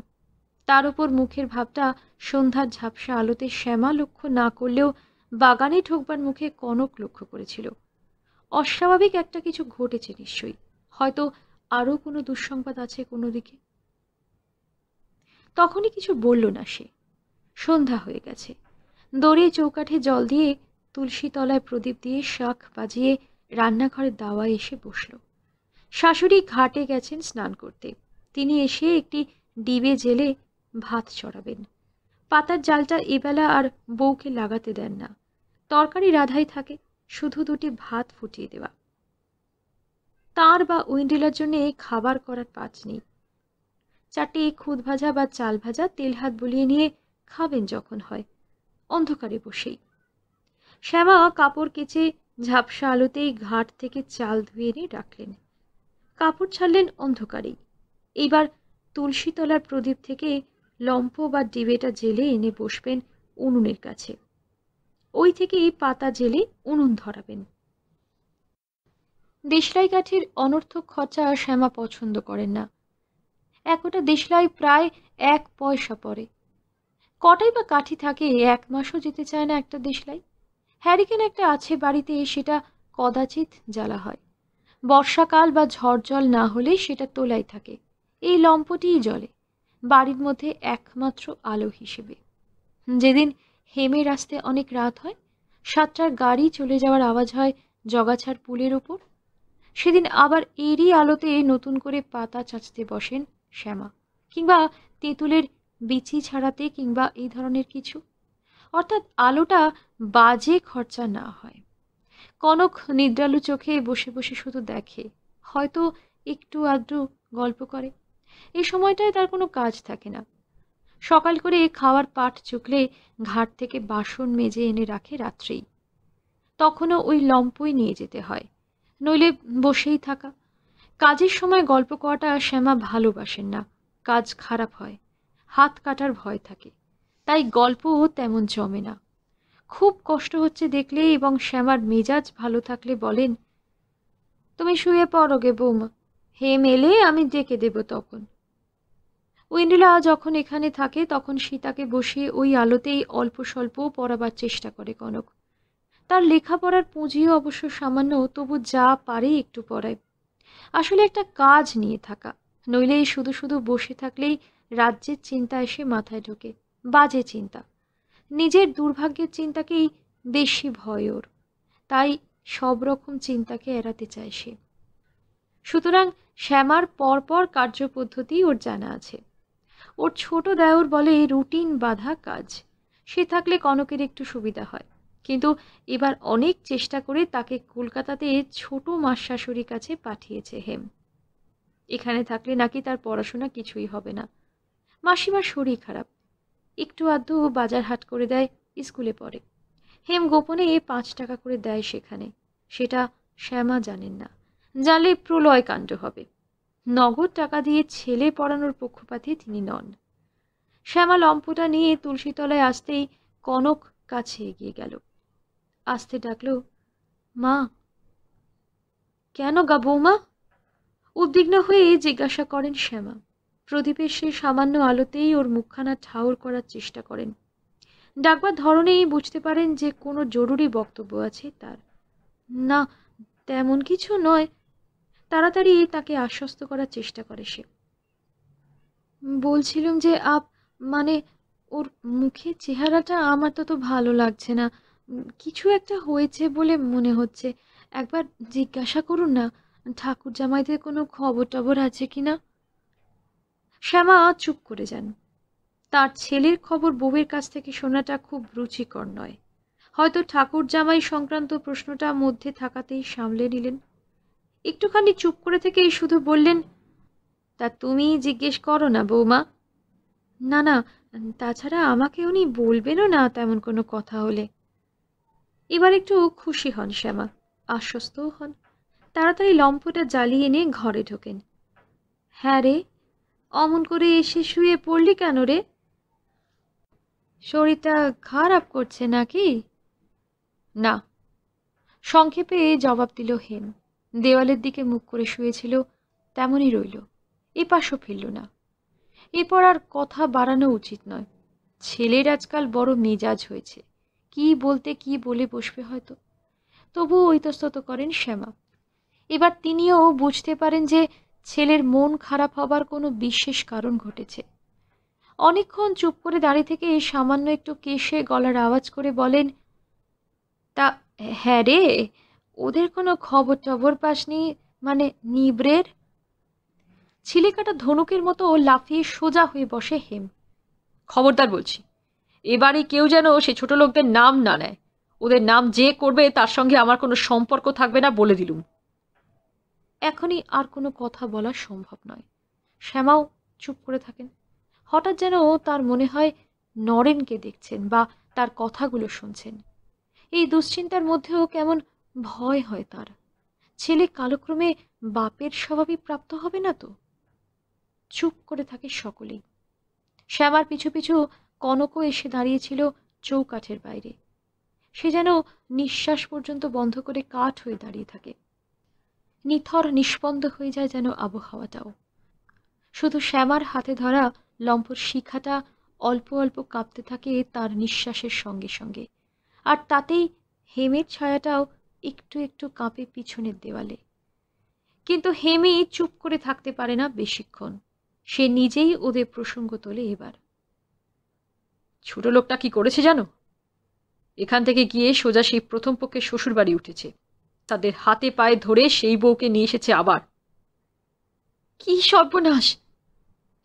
তার উপর মুখের ভাবটা সন্ধ্যার ঝাপসা আলোতে শ্যামা লক্ষ্য না করলেও বাগানে ঢোকবার মুখে কনক লক্ষ্য করেছিল। অস্বাভাবিক একটা কিছু ঘটেছে নিশ্চয়ই, হয়তো আরও কোনো দুঃসংবাদ আছে কোনো দিকে। তখনই কিছু বলল না সে। সন্ধ্যা হয়ে গেছে। দড়িয়ে চৌকাঠে জল দিয়ে তুলসী তলায় প্রদীপ দিয়ে শাঁখ বাজিয়ে রান্নাঘরের দাওয়ায় এসে বসল। শাশুড়ি ঘাটে গেছেন স্নান করতে। তিনি এসে একটি ডিবে জেলে ভাত চড়াবেন। পাতার জালটা এবেলা আর বউকে লাগাতে দেন না। তরকারি রাধাই থাকে, শুধু দুটি ভাত ফুটিয়ে দেওয়া। তাঁর বা ঐন্দ্রিলার জন্য খাবার করার পাঁচ নেই। চারটে খুদ ভাজা বা চাল ভাজা তেল হাত বুলিয়ে নিয়ে খাবেন যখন হয়, অন্ধকারে বসেই। শ্যামা কাপড় কেচে ঝাপসা আলোতেই ঘাট থেকে চাল ধুয়ে এনে রাখলেন। কাপড় ছাড়লেন অন্ধকারেই। এইবার তুলসী তলার প্রদীপ থেকে লম্ফ বা ডিবেটা জেলে এনে বসবেন উনুনের কাছে। ওই থেকেই পাতা জেলে উনুন ধরাবেন। দেশলাই কাঠির অনর্থক খরচা শ্যামা পছন্দ করেন না। একটা দেশলাই প্রায় 1 পয়সা পড়ে। কটাই বা কাঠি থাকে, 1 মাসও যেতে চায় না একটা দেশলাই। হ্যারিকেন একটা আছে বাড়িতে, সেটা কদাচিৎ জ্বালা হয়। বর্ষাকাল বা ঝড় জল না হলে সেটা তোলাই থাকে। এই লম্পটিই জ্বলে, বাড়ির মধ্যে একমাত্র আলো হিসেবে। যেদিন হেমের আসতে অনেক রাত হয়, 7টার গাড়ি চলে যাওয়ার আওয়াজ হয় জগাছাড় পুলের উপর, সেদিন আবার এরই আলোতে নতুন করে পাতা চাঁচতে বসেন শ্যামা, কিংবা তেঁতুলের বিচি ছাড়াতে, কিংবা এই ধরনের কিছু। অর্থাৎ আলোটা বাজে খরচা না হয়। কনক নিদ্রালু চোখে বসে বসে শুধু দেখে, হয়তো একটু আধটু গল্প করে। এই সময়টায় তার কোনো কাজ থাকে না। সকাল করে খাওয়ার পাট চুকলে ঘাট থেকে বাসন মেজে এনে রাখে রাত্রেই। তখনও ওই লম্পই নিয়ে যেতে হয়, নইলে বসেই থাকা। কাজের সময় গল্প করাটা শ্যামা ভালোবাসেন না, কাজ খারাপ হয়, হাত কাটার ভয় থাকে, তাই গল্পও তেমন জমে না। খুব কষ্ট হচ্ছে দেখলে এবং শ্যামার মেজাজ ভালো থাকলে বলেন, তুমি শুয়ে পড়ো গে বৌমা, হেম এলে আমি ডেকে দেব তখন। ঐন্দ্রিলা যখন এখানে থাকে তখন সীতাকে বসিয়ে ওই আলোতেই অল্প স্বল্প পড়াবার চেষ্টা করে কনক। তার লেখাপড়ার পুঁজিও অবশ্য সামান্য, তবু যা পারে একটু পড়ায়। আসলে একটা কাজ নিয়ে থাকা, নইলে শুধু শুধু বসে থাকলেই রাজ্যের চিন্তা এসে মাথায় ঢোকে, বাজে চিন্তা। নিজের দুর্ভাগ্যের চিন্তাকেই বেশি ভয় ওর, তাই সব রকম চিন্তাকে এড়াতে চায় সে। সুতরাং শ্যামার পরপর কার্যপদ্ধতি ওর জানা আছে। ওর ছোট দেওর বলে রুটিন বাঁধা কাজ, সে থাকলে কনকের একটু সুবিধা হয়। কিন্তু এবার অনেক চেষ্টা করে তাকে কলকাতাতে ছোট মাসশাশুড়ির কাছে পাঠিয়েছে হেম। এখানে থাকলে নাকি তার পড়াশোনা কিছুই হবে না। মাসিমার শরীর খারাপ, একটু আধটু বাজার হাট করে দেয়, স্কুলে পড়ে। হেম গোপনে 5 টাকা করে দেয় সেখানে, সেটা শ্যামা জানেন না, জানলে প্রলয় কাণ্ড হবে। নগদ টাকা দিয়ে ছেলে পড়ানোর পক্ষপাতী তিনি নন। শ্যামা লম্পটা নিয়ে তুলসীতলায় আসতেই কনক কাছে এগিয়ে গেল। আস্তে ডাকল, মা। কেন গা বৌমা? উদ্বিগ্ন হয়ে জিজ্ঞাসা করেন শ্যামা। প্রদীপের সেই সামান্য আলোতেই ওর মুখখানা ঠাউর করার চেষ্টা করেন। ডাকবার ধরনেই বুঝতে পারেন যে কোনো জরুরি বক্তব্য আছে তার। না, তেমন কিছু নয়, তাড়াতাড়ি তাকে আশ্বস্ত করার চেষ্টা করে সে। বলছিলাম যে মানে ওর মুখের চেহারাটা আমার তো ভালো লাগছে না। কিছু একটা হয়েছে বলে মনে হচ্ছে। একবার জিজ্ঞাসা করুন না, ঠাকুর জামাইদের কোনো খবর টবর আছে কিনা। শ্যামা চুপ করে যান। তার ছেলের খবর বউয়ের কাছ থেকে শোনাটা খুব রুচিকর নয়। হয়তো ঠাকুর জামাই সংক্রান্ত প্রশ্নটা মধ্যে থাকাতেই সামলে নিলেন। একটুখানি চুপ করে থেকেই শুধু বললেন, তা তুমি জিজ্ঞেস করো না বৌমা। না না, তাছাড়া আমাকে উনি বলবেনও না তেমন কোনো কথা হলে। এবার একটু খুশি হন শ্যামা, আশ্বস্তও হন। তাড়াতাড়ি লম্ফটা জ্বালিয়ে এনে ঘরে ঢোকেন। হ্যাঁ রে, অমন করে এসে শুয়ে পড়লি কেন রে? শরীরটা খারাপ করছে নাকি? না, সংক্ষেপে জবাব দিল হেম। দেওয়ালের দিকে মুখ করে শুয়েছিল, তেমনই রইল, এপাশও ফিরল না। এরপর আর কথা বাড়ানো উচিত নয়। ছেলের আজকাল বড় মেজাজ হয়েছে, কি বলতে কি বলে বসবে হয়তো। তবুও ইতস্তত করেন শ্যামা। এবার তিনিও বুঝতে পারেন যে ছেলের মন খারাপ হবার কোনো বিশেষ কারণ ঘটেছে। অনেকক্ষণ চুপ করে দাঁড়িয়ে থেকে সামান্য একটু কেশে গলার আওয়াজ করে বলেন, তা হ্যাঁ রে, ওদের কোনো খবর টবর পাসনি? মানে নিব্রের? ছিলেকাটা ধনুকের মতো লাফিয়ে সোজা হয়ে বসে হেম। খবরদার বলছি, এবারে কেউ যেন সে ছোট লোকদের নাম না নেয়। ওদের নাম যে করবে তার সঙ্গে আমার কোনো সম্পর্ক থাকবে না বলে দিলুম। এখনই আর কোনো কথা বলা সম্ভব নয়। শ্যামাও চুপ করে থাকেন। হঠাৎ যেন তার মনে হয় নরেনকে দেখছেন বা তার কথাগুলো শুনছেন। এই দুশ্চিন্তার মধ্যেও কেমন ভয় হয় তার। ছেলে কালক্রমে বাপের স্বভাবই প্রাপ্ত হবে না তো? চুপ করে থাকে সকলেই। শ্যামার পিছু পিছু কনকও এসে দাঁড়িয়েছিল চৌকাঠের বাইরে। সে যেন নিঃশ্বাস পর্যন্ত বন্ধ করে কাঠ হয়ে দাঁড়িয়ে থাকে। নিথর নিষ্পন্দ হয়ে যায় যেন আবহাওয়াটাও। শুধু শ্যামার হাতে ধরা লম্ফর শিখাটা অল্প অল্প কাঁপতে থাকে তার নিঃশ্বাসের সঙ্গে সঙ্গে। আর তাতেই হেমের ছায়াটাও একটু একটু কাঁপে পিছনের দেওয়ালে। কিন্তু হেমি চুপ করে থাকতে পারে না বেশিক্ষণ। সে নিজেই ওদের প্রসঙ্গ তোলে এবার। ছোট লোকটা কি করেছে জানো? এখান থেকে গিয়ে সোজা সেই প্রথম পক্ষে শ্বশুর বাড়ি উঠেছে। তাদের হাতে পায়ে ধরে সেই বউকে নিয়ে এসেছে আবার। কি সর্বনাশ!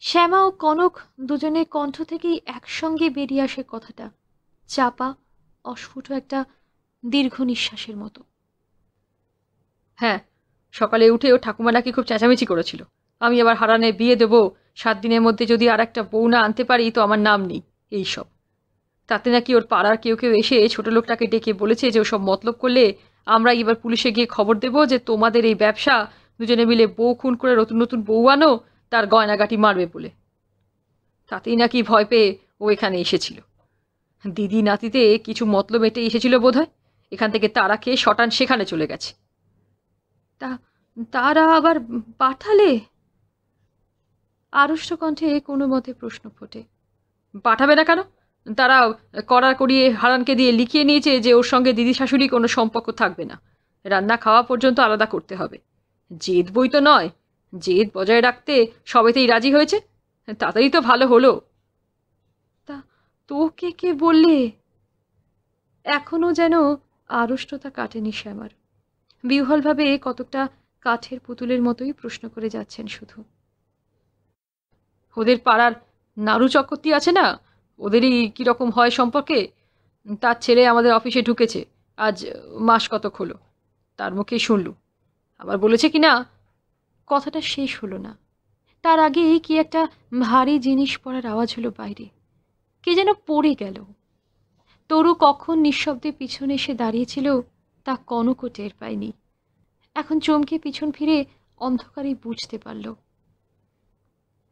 শ্যামা ও কনক দুজনের কণ্ঠ থেকেই একসঙ্গে বেরিয়ে আসে কথাটা, চাপা অস্ফুট একটা দীর্ঘ নিঃশ্বাসের মতো। হ্যাঁ, সকালে উঠেও ঠাকুমা নাকি খুব চেঁচামেচি করেছিল। আমি আবার হারানের বিয়ে দেবো, 7 দিনের মধ্যে যদি আর একটা বউ না আনতে পারি তো আমার নাম নেই, এইসব। তাতে নাকি ওর পাড়ার কেউ কেউ এসে ছোট লোকটাকে ডেকে বলেছে যে ওসব মতলব করলে আমরা এবার পুলিশে গিয়ে খবর দেব যে তোমাদের এই ব্যবসা, দুজনে মিলে বউ খুন করে নতুন নতুন বউ আনো, তার গয়নাগাটি মারবে বলে। তাতেই নাকি ভয় পেয়ে ও এখানে এসেছিল। দিদি নাতিতে কিছু মতলব এঁটে এসেছিল বোধহয়। এখান থেকে তারা খেয়ে শটান সেখানে চলে গেছে। তা তারা আবার পাঠালে? আড়ষ্ট কণ্ঠে কোনো মতে প্রশ্ন ফোটে। পাঠাবে না কেন? তারা কড়া করিয়ে হারানকে দিয়ে লিখিয়ে নিয়েছে যে ওর সঙ্গে দিদি শাশুড়ি কোনো সম্পর্ক থাকবে না, রান্না খাওয়া পর্যন্ত আলাদা করতে হবে। জেদ বই তো নয়, জেদ বজায় রাখতে সবেতেই রাজি হয়েছে। তাতেই তো ভালো হলো। তা তোকে কে বললে? এখনো যেন আড়ষ্টতা কাটেনি শ্যামার। বিহ্বলভাবে কতকটা কাঠের পুতুলের মতোই প্রশ্ন করে যাচ্ছেন শুধু। ওদের পাড়ার নাড়ু চক্রবর্তী আছে না, ওদেরই কীরকম হয় সম্পর্কে। তার ছেলে আমাদের অফিসে ঢুকেছে, আজ মাস কতক হলো। তার মুখেই শুনলুম। আবার বলেছে কি না। কথাটা শেষ হলো না, তার আগেই কি একটা ভারী জিনিস পড়ার আওয়াজ হলো বাইরে। কে যেন পড়ে গেল। তরু কখন নিঃশব্দে পিছনে এসে দাঁড়িয়েছিল তা কনকও টের পায়নি। এখন চমকে পিছন ফিরে অন্ধকারেই বুঝতে পারল।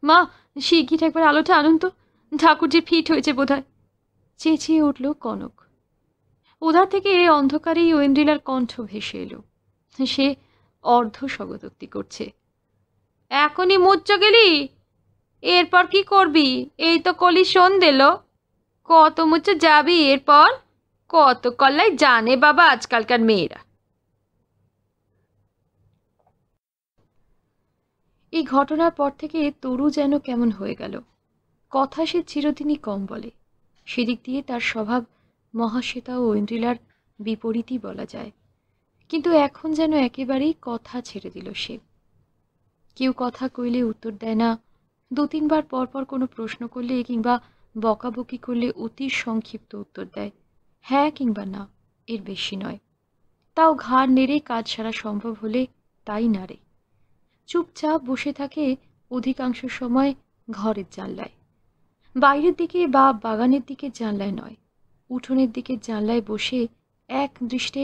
মা, শিগগির একবার আলোটা আনুন তো, ঠাকুরজির ফিট হয়েছে বোধহয়। চেঁচিয়ে উঠল কনক। উধার থেকে অন্ধকারেই ঐন্দ্রিলার কণ্ঠ ভেসে এলো। সে অর্ধ স্বগতোক্তি করছে। এখনই মুচ্চ গেলি? এরপর কি করবি? এই তো কলি সন্ধে এলো, কত মুচ্চ যাবি এরপর? কত কল্লাই জানে বাবা আজকালকার মেয়েরা। এই ঘটনার পর থেকে তরু যেন কেমন হয়ে গেল। কথা সে চিরদিনই কম বলে, সেদিক দিয়ে তার স্বভাব মহাশ্বেতা ও ঐন্দ্রিলার বিপরীতই বলা যায়। কিন্তু এখন যেন একেবারেই কথা ছেড়ে দিল সে। কেউ কথা কইলে উত্তর দেয় না, দু তিনবার পর পর কোনো প্রশ্ন করলে কিংবা বকাবকি করলে অতি সংক্ষিপ্ত উত্তর দেয়, হ্যাঁ কিংবা না, এর বেশি নয়। তাও ঘাড় নেড়ে কাজ সারা সম্ভব হলে তাই নাড়ে। চুপচাপ বসে থাকে অধিকাংশ সময় ঘরের জানলায়, বাইরের দিকে বা বাগানের দিকে জানলায় নয়, উঠোনের দিকে জানলায় বসে এক দৃষ্টে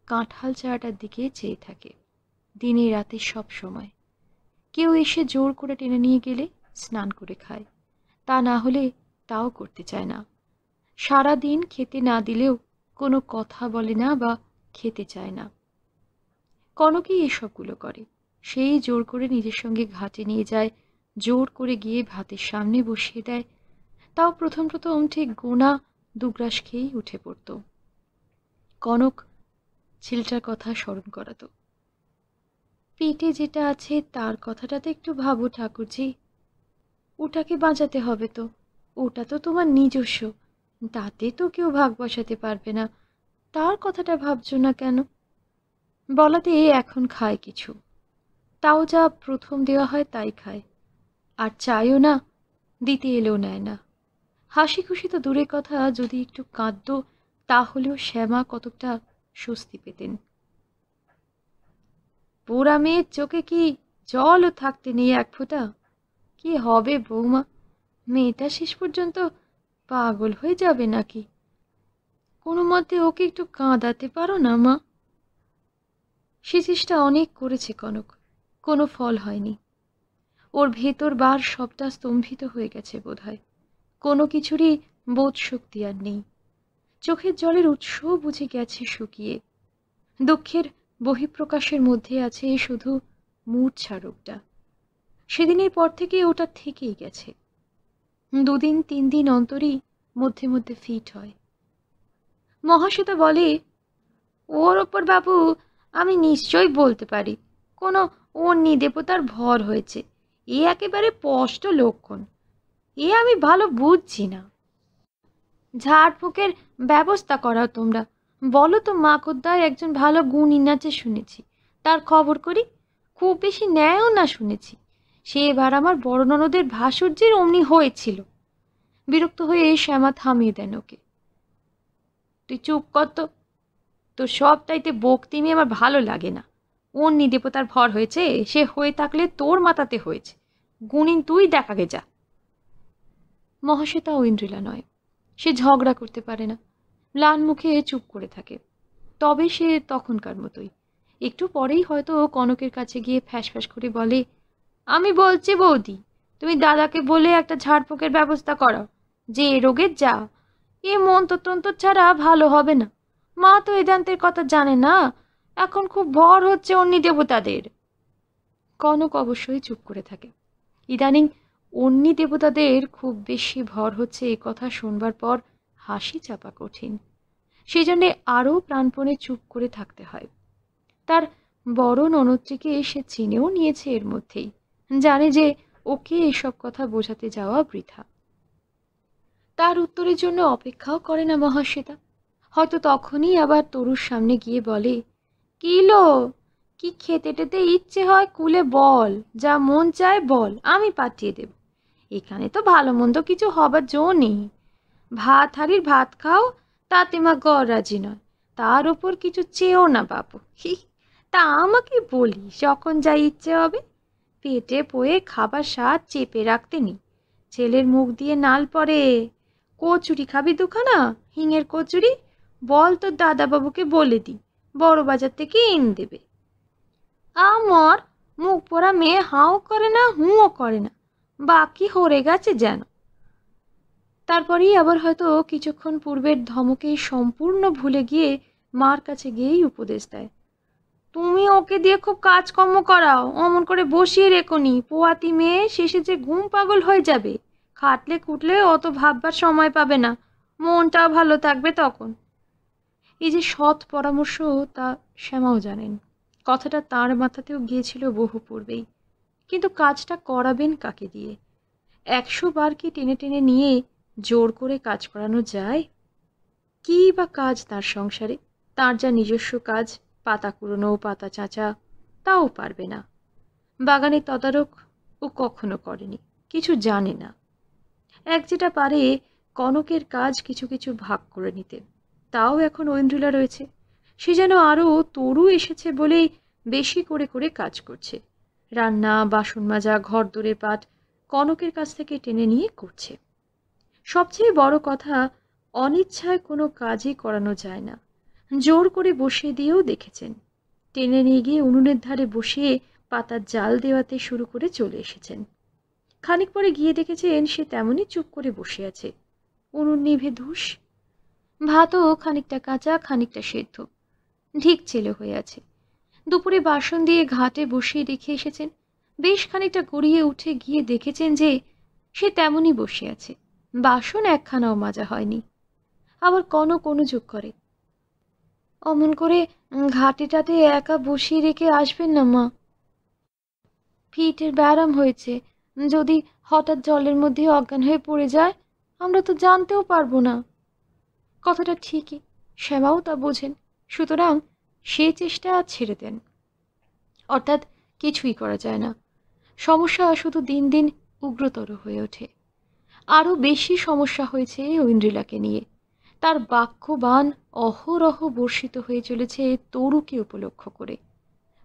কাঁঠাল চারাটার দিকে চেয়ে থাকে। দিনে রাতে সব সময়। কেউ এসে জোর করে টেনে নিয়ে গেলে স্নান করে খায়, তা না হলে তাও করতে চায় না। সারা দিন খেতে না দিলেও কোনো কথা বলে না বা খেতে চায় না। কনকই এসবগুলো করে। সেই জোর করে নিজের সঙ্গে ঘাটে নিয়ে যায়, জোর করে গিয়ে ভাতের সামনে বসিয়ে দেয়। তাও প্রথম প্রথম ঠিক গোনা দুগ্রাস খেয়েই উঠে পড়ত। কনক ছেলেটার কথা স্মরণ করাতো। পেটে যেটা আছে তার কথাটা তো একটু ভাবো ঠাকুরজি, ওটাকে বাঁচাতে হবে তো, ওটা তো তোমার নিজস্ব, তাতে তো কেউ ভাগ বসাতে পারবে না, তার কথাটা ভাবছো না কেন? বলাতে এখন খায় কিছু, তাও যা প্রথম দেওয়া হয় তাই খায়, আর চায়ও না, দিতে এলেও নেয় না। হাসি খুশি তো দূরের কথা, যদি একটু কাঁদত তাহলেও শ্যামা কতকটা স্বস্তি পেতেন। পোড়া মেয়ের চোখে কি জলও থাকতে নেই এক ফোঁটা? কি হবে বৌমা, মেয়েটা শেষ পর্যন্ত পাগল হয়ে যাবে নাকি? কোনো মতে ওকে একটু কাঁদাতে পারো না মা? সে চেষ্টা অনেক করেছে কনক, কোনো ফল হয়নি। ওর ভেতর বার সবটা স্তম্ভিত হয়ে গেছে বোধহয়, কোনো কিছুরই বোধ শক্তি আর নেই। চোখের জলের উৎস বুঝে গেছে শুকিয়ে। দুঃখের বহিঃপ্রকাশের মধ্যে আছে শুধু মূর্ছা রোগটা। সেদিনের পর থেকে ওটা থেকেই গেছে। দুদিন তিন দিন অন্তরই মধ্যে মধ্যে ফিট হয়। মহাশ্বেতা বলে, ওর ওপর বাবু আমি নিশ্চয়ই বলতে পারি কোনো অন্যি দেবতার ভর হয়েছে, এ একেবারে স্পষ্ট লক্ষণ। এ আমি ভালো বুঝছি না। ঝাড়ফুঁকের ব্যবস্থা করাও তোমরা, বলো তো মাকড়দার একজন ভালো গুণী নাচে শুনেছি, তার খবর করি। খুব বেশি ন্যায়ও না শুনেছি, সে এবার আমার বড় ননদের ভাসুর্যের অমনি হয়েছিল। বিরক্ত হয়ে শ্যামা থামিয়ে দেন ওকে। তুই চুপ কর তো, তোর সব তাইতে বক্তিমি আমার ভালো লাগে না। অন্যি দেবতার ভর হয়েছে, সে হয়ে থাকলে তোর মাথাতে হয়েছে, গুণিন তুই দেখাগে যা। মহাশ্বেতা ঐন্দ্রিলা নয়, সে ঝগড়া করতে পারে না, ম্লান মুখে চুপ করে থাকে। তবে সে তখনকার মতোই, একটু পরেই হয়তো কনকের কাছে গিয়ে ফ্যাস ফ্যাস করে বলে, আমি বলছি বৌদি, তুমি দাদাকে বলে একটা ঝাড়ফুঁকের ব্যবস্থা করো, যে রোগের যা, এ মন্ত্রতন্ত্র ছাড়া ভালো হবে না। মা তো এদান্তের কথা জানে না, এখন খুব ভর হচ্ছে অন্যি দেবতাদের। কনক অবশ্যই চুপ করে থাকে। ইদানিং অন্যি দেবতাদের খুব বেশি ভর হচ্ছে এ কথা শুনবার পর হাসি চাপা কঠিন, সেই জন্যে আরও প্রাণপণে চুপ করে থাকতে হয়। তার বড় ননদটিকে সে চিনেও নিয়েছে এর মধ্যেই, জানে যে ওকে এসব কথা বোঝাতে যাওয়া বৃথা। তার উত্তরের জন্য অপেক্ষাও করে না মহাশ্বেতা। হয়তো তখনই আবার তরুর সামনে গিয়ে বলে, কি লো, কি খেতে টেতে ইচ্ছে হয় কুলে বল, যা মন চায় বল, আমি পাঠিয়ে দেব। এখানে তো ভালো মন্দ কিছু হবার জো নেই। ভাত হাড়ির ভাত খাও, তাতে মা গড় রাজি নয়, তার ওপর কিছু চেয়েও না বাবু। তা আমাকে বলি, যখন যা ইচ্ছে হবে। পেটে পোয়ে খাবার স্বাদ চেপে রাখতে নি, ছেলের মুখ দিয়ে নাল পড়ে। কচুরি খাবি দুখানা, হিঙের কচুরি? বল তোর দাদাবাবুকে বলে দি, বড় বাজার থেকে এনে দেবে। আমার মুখ পোড়া মেয়ে হাও করে না, হুঁও করে না, বাকি হরে গেছে যেন। তারপরেই আবার হয়তো কিছুক্ষণ পূর্বের ধমকে সম্পূর্ণ ভুলে গিয়ে মার কাছে গিয়েই উপদেশ দেয়, তুমি ওকে দিয়ে খুব কাজকর্ম করাও, অমন করে বসিয়ে রেখোনি, পোয়াতি মেয়ে শেষে যে ঘুম পাগল হয়ে যাবে, খাটলে খুটলে অত ভাববার সময় পাবে না, মনটাও ভালো থাকবে তখন। এই যে সৎ পরামর্শ, তা শ্যামাও জানেন। কথাটা তার মাথাতেও গিয়েছিল বহু পূর্বেই, কিন্তু কাজটা করাবেন কাকে দিয়ে? 100 বার কি টেনে টেনে নিয়ে জোর করে কাজ করানো যায়? কী বা কাজ তার সংসারে? তার যা নিজস্ব কাজ, পাতা কুড়োনো, পাতা চাঁচা, তাও পারবে না। বাগানের তদারক ও কখনো করেনি, কিছু জানে না। এক যেটা পারে কনকের কাজ কিছু কিছু ভাগ করে নিতে, তাও এখন ঐন্দ্রিলা রয়েছে। সে যেন আরও তরু এসেছে বলেই বেশি করে করে কাজ করছে। রান্না, বাসন মাজা, ঘর দোরে পাট কনকের কাছ থেকে টেনে নিয়ে করছে। সবচেয়ে বড় কথা, অনিচ্ছায় কোনো কাজই করানো যায় না। জোর করে বসিয়ে দিয়েও দেখেছেন। টেনে নিয়ে গিয়ে উনুনের ধারে বসিয়ে পাতার জাল দেওয়াতে শুরু করে চলে এসেছেন। খানিক পরে গিয়ে দেখেছেন সে তেমনই চুপ করে বসে আছে। উনুন নিভে ধূস। ভাতও খানিকটা কাঁচা, খানিকটা সেদ্ধ, ঢিক চেলে হয়ে আছে। দুপুরে বাসন দিয়ে ঘাটে বসিয়ে রেখে এসেছেন। বেশ খানিকটা গড়িয়ে উঠে গিয়ে দেখেছেন যে সে তেমনই বসে আছে, বাসন একখানাও মাজা হয়নি। আবার কনক অনুযোগ করে, অমন করে ঘাটেটাতে একা বসিয়ে রেখে আসবেন না মা, পিঠের ব্যারাম হয়েছে, যদি হঠাৎ জলের মধ্যে অজ্ঞান হয়ে পড়ে যায় আমরা তো জানতেও পারবো না। কথাটা ঠিকই, শ্যামাও তা বোঝেন, সুতরাং সে চেষ্টা ছেড়ে দেন। অর্থাৎ কিছুই করা যায় না। সমস্যা শুধু দিন দিন উগ্রতর হয়ে ওঠে। আরও বেশি সমস্যা হয়েছে ঐন্দ্রিলাকে নিয়ে। তার বাক্যবাণ অহরহ বর্ষিত হয়ে চলেছে তরুকে উপলক্ষ করে,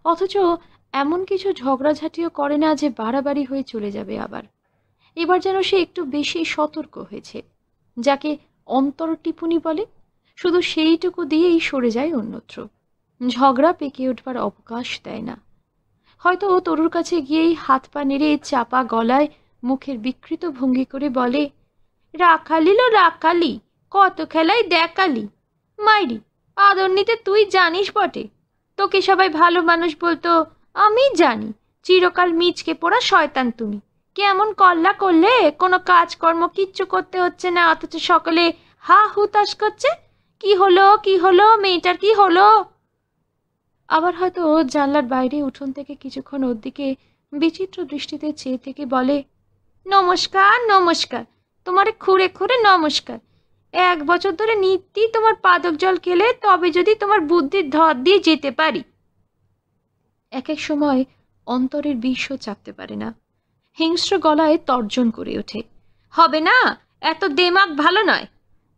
অথচ এমন কিছু ঝগড়াঝাটিও করে না যে বাড়াবাড়ি হয়ে চলে যাবে আবার। এবার যেন সে একটু বেশি সতর্ক হয়েছে, যাকে অন্তর টিপুনি বলে। শুধু সেইটুকু দিয়েই সরে যায় অন্যত্র, ঝগড়া পেকে উঠবার অবকাশ দেয় না। হয়তো তরুর কাছে গিয়েই হাত পা নেড়ে চাপা গলায় মুখের বিকৃত ভঙ্গি করে বলে, রাখালি লো রাখালি, কত খেলাই দেখালি, মাইরি আদর নিতে তুই জানিস বটে, তোকে সবাই ভালো মানুষ বলতো, আমি জানি চিরকাল মিচকে পড়া শয়তান তুমি। কেমন কল্লা করলে, কোনো কাজকর্ম কিচ্ছু করতে হচ্ছে না, অথচ সকলে হা হুতাশ করছে, কি হলো কি হলো, মেয়েটার কি হলো? আবার হয়তো জানলার বাইরে উঠোন থেকে কিছুক্ষণ ওর দিকে বিচিত্র দৃষ্টিতে চেয়ে থেকে বলে, নমস্কার নমস্কার, তোমারে খুঁড়ে খুঁড়ে নমস্কার। 1 বছর ধরে নিত্যি তোমার পাদক জল খেলে তবে যদি তোমার বুদ্ধির ধর দিয়ে যেতে পারি। এক এক সময় অন্তরের বিষও চাপতে পারে না, হিংস্র গলায় তর্জন করে ওঠে, হবে না, এত দেমাগ ভালো নয়,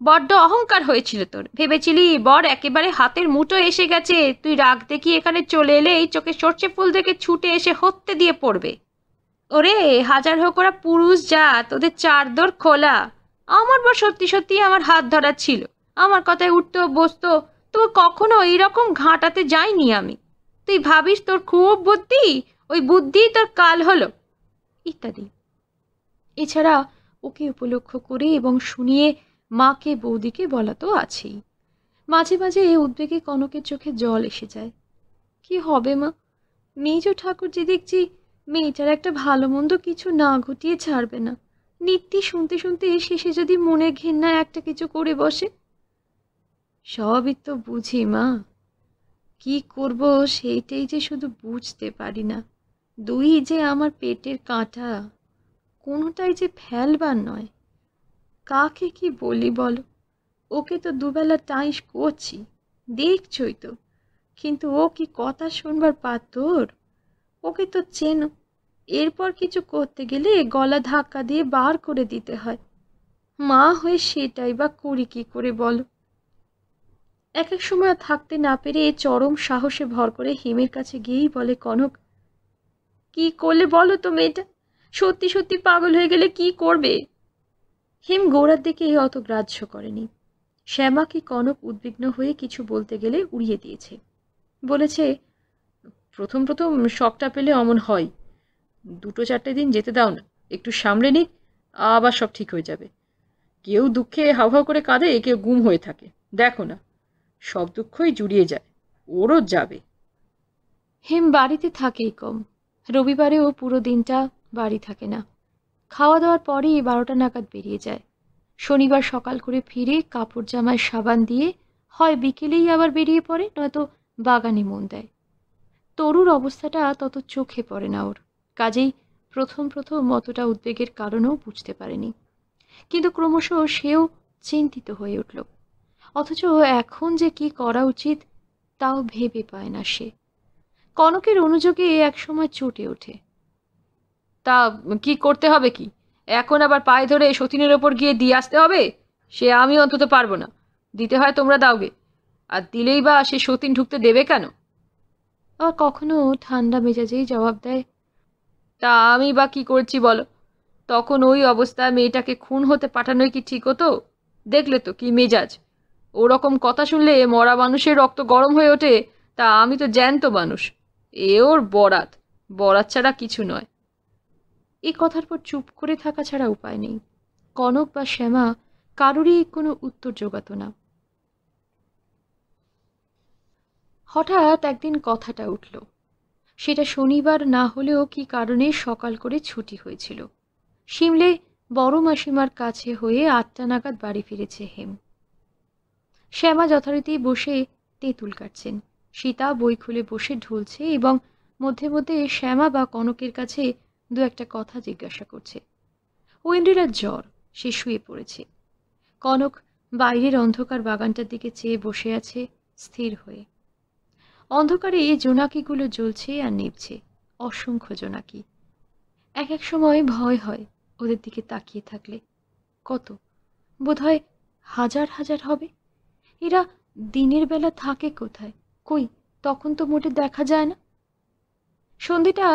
বড্ড অহংকার হয়েছিল তোর, ভেবেছিলি বর একেবারে হাতের মুঠো এসে গেছে, তুই রাগ দেখি এখানে চলে এলে এই চোখে সর্ষে ফুল থেকে ছুটে এসে হত্যে দিয়ে পড়বে। ওরে হাজার হোক ওরা পুরুষ জাত, ওদের চারদোর খোলা। আমার বর সত্যি সত্যি আমার হাত ধরা ছিল, আমার কথায় উঠতো বসতো, তো কখনো এইরকম ঘাঁটাতে যাইনি আমি। তুই ভাবিস তোর খুব বুদ্ধি, ওই বুদ্ধি তোর কাল হলো, ইত্যাদি। এছাড়া ওকে উপলক্ষ করে এবং শুনিয়ে মাকে বৌদিকে বলা তো আছেই। মাঝে মাঝে উদ্বেগে কনকের চোখে জল এসে যায়। কি হবে মা, মেজ ঠাকুর যে দেখছি মেয়েটার একটা ভালো মন্দ কিছু না ঘটিয়ে ছাড়বে না, নিত্যি শুনতে শুনতে শেষে যদি মনে ঘেন্না একটা কিছু করে বসে। সবই তো বুঝি মা, কি করব সেইটাই যে শুধু বুঝতে পারি না। দুই যে আমার পেটের কাঁটা, কোনোটাই যে ফেলবার নয়। কাকে কি বলি বলো, ওকে তো দুবেলা টাইস করছি, দেখছই তো, কিন্তু ও কি কথা শুনবার পাতর? ওকে তো চেনো, এরপর কিছু করতে গেলে গলা ধাক্কা দিয়ে বার করে দিতে হয়। মা হয়ে সেটাই বা করি কি করে বলো? এক এক সময় থাকতে না পেরে চরম সাহসে ভর করে হিমের কাছে গিয়েই বলে, কনক কি করলে বলো তো মেয়েটা, সত্যি সত্যি পাগল হয়ে গেলে কি করবে? হিম গোড়ার দিকে অত গ্রাহ্য করেনি। শ্যামা কি কনক উদ্বিগ্ন হয়ে কিছু বলতে গেলে উড়িয়ে দিয়েছে। বলেছে, প্রথম প্রথম শখটা পেলে অমন হয়, 2-4 দিন যেতে দাও না, একটু সামলে নিক, আবার সব ঠিক হয়ে যাবে। কেউ দুঃখে হাউ হাউ করে কাঁদে, কেউ গুম হয়ে থাকে, দেখো না, সব দুঃখই জুড়িয়ে যায়, ওরও যাবে। হেম বাড়িতে থাকেই কম, রবিবারেও পুরো দিনটা বাড়ি থাকে না। খাওয়া দাওয়ার পরেই 12টা নাগাদ বেরিয়ে যায়। শনিবার সকাল করে ফিরে কাপড় জামায় সাবান দিয়ে হয় বিকেলেই আবার বেরিয়ে পড়ে, নয়তো বাগানে মন দেয়। তরুর অবস্থাটা তত চোখে পড়ে না ওর, কাজেই প্রথম প্রথম অতটা উদ্বেগের কারণও বুঝতে পারেনি, কিন্তু ক্রমশ সেও চিন্তিত হয়ে উঠল। অথচ এখন যে কি করা উচিত তাও ভেবে পায় না সে। কনকের অনুযোগে একসময় চটে ওঠে। তা কি করতে হবে কি? এখন আবার পায়ে ধরে সতীনের ওপর গিয়ে দিয়ে আসতে হবে? সে আমি অন্তত পারবো না। দিতে হয় তোমরা দাওগে, আর দিলেই বা সে সতীন ঢুকতে দেবে কেন? আর কখনো ঠান্ডা মেজাজেই জবাব দেয়, তা আমি বা কি করছি বলো? তখন ওই অবস্থায় মেয়েটাকে খুন হতে পাঠানোই কি ঠিক হতো? দেখলে তো কি মেজাজ। ওরকম কথা শুনলে মরা মানুষের রক্ত গরম হয়ে ওঠে, তা আমি তো জ্যান্ত মানুষ। এ ওর বরাত, বরাত ছাড়া কিছু নয়। এই কথার পর চুপ করে থাকা ছাড়া উপায় নেই। কনক বা শ্যামা কারোরই কোনো উত্তর জোগাত না। হঠাৎ একদিন কথাটা উঠল। সেটা শনিবার না হলেও কি কারণে সকাল করে ছুটি হয়েছিল। সিমলে বড় মাসিমার কাছে হয়ে ৮টা নাগাদ বাড়ি ফিরেছে হেম। শ্যামা যথারীতি বসে তেঁতুল কাটছেন, সীতা বই খুলে বসে ঢুলছে এবং মধ্যে মধ্যে শ্যামা বা কনকের কাছে দু একটা কথা জিজ্ঞাসা করছে। ঐন্দ্রিলার জ্বর, সে শুয়ে পড়েছে। কনক বাইরের অন্ধকার বাগানটার দিকে চেয়ে বসে আছে স্থির হয়ে। অন্ধকারে জোনাকিগুলো জ্বলছে আর নিভছে, অসংখ্য জোনাকি। এক এক সময় ভয় হয় ওদের দিকে তাকিয়ে থাকলে। কত, বোধহয় হাজার হাজার হবে। এরা দিনের বেলা থাকে কোথায়? কই, তখন তো মোটে দেখা যায় না। সন্ধেটা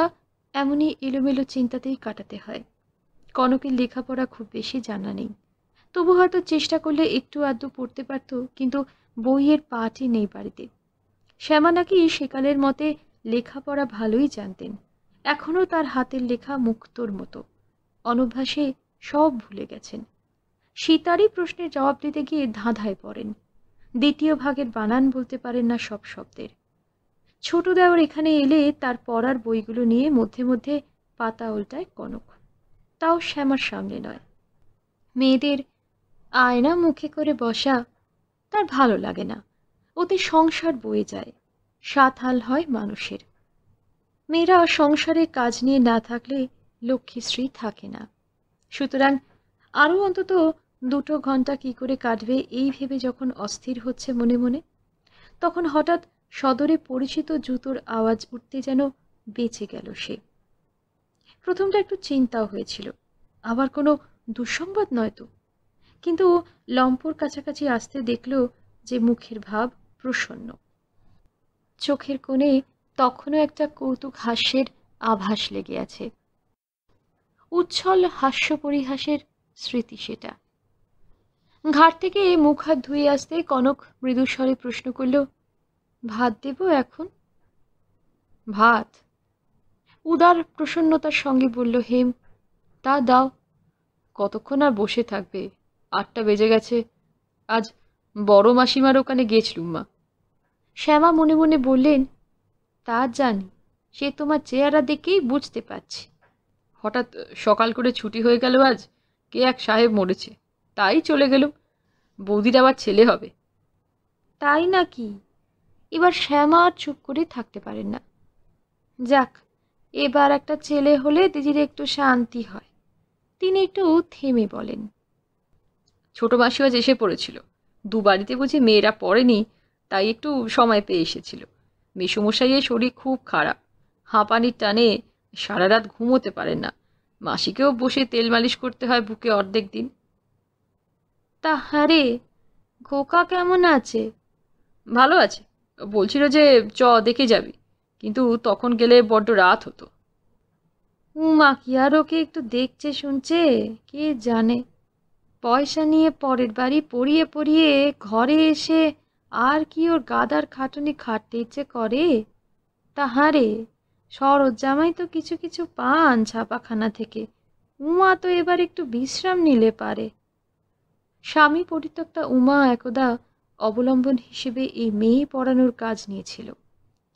এমনই এলোমেলো চিন্তাতেই কাটাতে হয়। কনকের লেখাপড়া খুব বেশি জানা নেই, তবু হয়তো চেষ্টা করলে একটু আধটু পড়তে পারত, কিন্তু বইয়ের পাঠই নেই বাড়িতে। শ্যামা নাকি সেকালের মতে লেখাপড়া ভালোই জানতেন। এখনও তার হাতের লেখা মুক্তোর মতো। অনভ্যাসে সব ভুলে গেছেন। সীতারই প্রশ্নের জবাব দিতে গিয়ে ধাঁধায় পড়েন। দ্বিতীয় ভাগের বানান বলতে পারেন না সব শব্দের। ছোট দেওর এখানে এলে তার পড়ার বইগুলো নিয়ে মধ্যে মধ্যে পাতা উল্টায় কনক, তাও শ্যামার সামনে নয়। মেয়েদের আয়না মুখে করে বসা তার ভালো লাগে না। ওতে সংসার বয়ে যায়, সাত হাল হয় মানুষের। মেয়েরা সংসারে কাজ নিয়ে না থাকলে লক্ষ্মীশ্রী থাকে না। সুতরাং আরও অন্তত 2 ঘন্টা কি করে কাটবে এই ভেবে যখন অস্থির হচ্ছে মনে মনে, তখন হঠাৎ সদরে পরিচিত জুতোর আওয়াজ উঠতে যেন বেঁচে গেল সে। প্রথমটা একটু চিন্তাও হয়েছিল, আবার কোনো দুঃসংবাদ নয় তো। কিন্তু লম্পর কাছাকাছি আসতে দেখল যে মুখের ভাব প্রসন্ন। চোখের কোণে তখনও একটা কৌতুক হাস্যের আভাস লেগে আছে। উচ্ছল হাস্য পরিহাসের স্মৃতি সেটা। ঘাট থেকে মুখ হাত ধুয়ে আসতে কনক মৃদুস্বরে প্রশ্ন করল, ভাত দেব এখন? ভাত? উদার প্রসন্নতার সঙ্গে বলল হেম, তা দাও। কতক্ষণ আর বসে থাকবে? 8টা বেজে গেছে। আজ বড় মাসিমার ওখানে গেছলুম মা। শ্যামা মনে মনে বললেন, তা জানি, সে তোমার চেহারা দেখেই বুঝতে পারছি। হঠাৎ সকাল করে ছুটি হয়ে গেল আজ। কে এক সাহেব মরেছে, তাই চলে গেলুম। বৌদির আবার ছেলে হবে। তাই নাকি? এবার শ্যামা আর চুপ করে থাকতে পারেন না। যাক, এবার একটা ছেলে হলে দিদির একটু শান্তি হয়। তিনি একটু থেমে বলেন, ছোট মাসি আজ এসে পড়েছিল। 2 বাড়িতে বুঝি মেয়েরা পড়েনি, তাই একটু সময় পেয়ে এসেছিল। মেসোমশাইয়ের শরীর খুব খারাপ, হাঁপানির টানে সারা রাত ঘুমোতে পারেন না। মাসিকেও বসে তেল মালিশ করতে হয় বুকে অর্ধেক দিন। তা হারে, খোকা কেমন আছে? ভালো আছে, বলছিল যে দেখে যাবি, কিন্তু তখন গেলে বড্ড রাত হতো। উমা কি আর ওকে একটু দেখছে শুনছে? কে জানে, পয়সা নিয়ে পরের বাড়ি পড়িয়ে পড়িয়ে ঘরে এসে আর কি ওর গাদার খাটুনি খাটতে ইচ্ছে করে? তাহারে শরৎ জামাই তো কিছু কিছু পান ছাপাখানা থেকে। উমা তো এবার একটু বিশ্রাম নিলে পারে। স্বামী পরিত্যক্তা উমা একদা অবলম্বন হিসেবে এই মেয়ে পড়ানোর কাজ নিয়েছিল,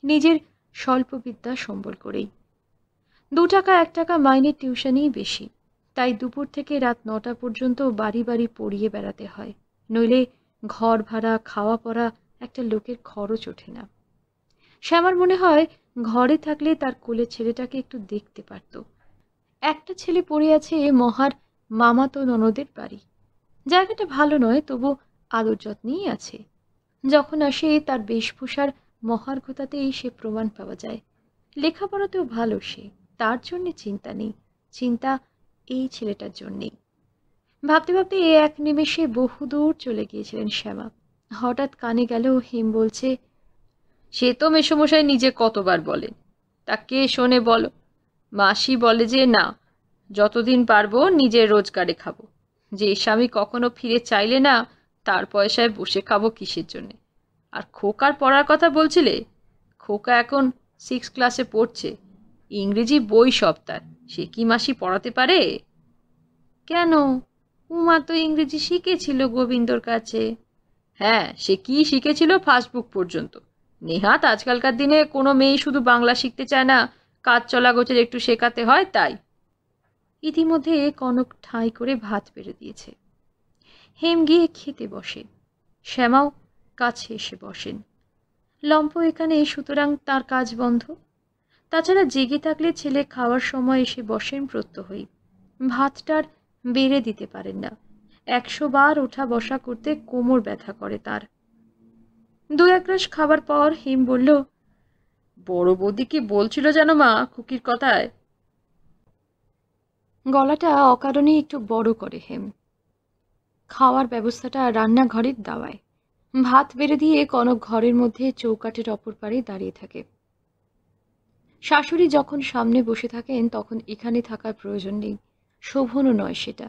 নিজের স্বল্প বিদ্যা সম্বল করেই। 2 টাকা 1 টাকা মাইনের টিউশনই বেশি, তাই দুপুর থেকে রাত 9টা পর্যন্ত বাড়ি বাড়ি পড়িয়ে বেড়াতে হয়, নইলে ঘর ভাড়া খাওয়া পড়া একটা লোকের খরচ ওঠে না। শ্যামার মনে হয় ঘরে থাকলে তার কোলে ছেলেটাকে একটু দেখতে পারত। একটা ছেলে পড়ে আছে মহার মামাতো ননদের বাড়ি। জায়গাটা ভালো নয়, তবু আদর যত্নেই আছে। যখন আসে তার বেশভূষার মহার্ঘতাতেই সে প্রমাণ পাওয়া যায়। লেখাপড়াতেও ভালো সে, তার জন্যে চিন্তা নেই। চিন্তা এই ছেলেটার জন্যেই। ভাবতে ভাবতে এক নিমেষে বহুদূর চলে গিয়েছিলেন শ্যামা। হঠাৎ কানে গেল হেম বলছে, সে তো মেসোমশাই নিজে কতবার বলেন, তা কে শোনে বলো? মাসি বলে যে না, যতদিন পারবো নিজের রোজগারে খাবো। যে স্বামী কখনো ফিরে চাইলে না, তার পয়সায় বসে খাবো কিসের জন্যে? আর খোকার পড়ার কথা বলছিলে, খোকা এখন 6 ক্লাসে পড়ছে, ইংরেজি বই সব তার, সে কি মাসি পড়াতে পারে? কেন, উমা তো ইংরেজি শিখেছিল গোবিন্দর কাছে। হ্যাঁ, সে কি শিখেছিল ফার্স্ট বুক পর্যন্ত। নেহাত আজকালকার দিনে কোনো মেয়ে শুধু বাংলা শিখতে চায় না, কাজ চলা গোছের একটু শেখাতে হয় তাই। ইতিমধ্যে কনক ঠাঁই করে ভাত বেড়ে দিয়েছে। হেম গিয়ে খেতে বসে, শ্যামাও কাছে এসে বসেন। লম্প এখানে, সুতরাং তার কাজ বন্ধ। তাছাড়া জেগে থাকলে ছেলে খাওয়ার সময় এসে বসেন প্রত্যহই। ভাতটার বেড়ে দিতে পারেন না। 100 বার ওঠা বসা করতে কোমর ব্যথা করে তার। 2-1 গ্রাস খাবার পর হেম বলল, বড় বৌদি কি বলছিল জানো মা খুকির কথায়? গলাটা অকারণে একটু বড় করে হেম। খাওয়ার ব্যবস্থাটা রান্নাঘরের দাওয়ায়। ভাত বেড়ে দিয়ে কনক ঘরের মধ্যে চৌকাঠের অপর পারে দাঁড়িয়ে থাকে। শাশুড়ি যখন সামনে বসে থাকেন তখন এখানে থাকার প্রয়োজন নেই, শোভনও নয় সেটা।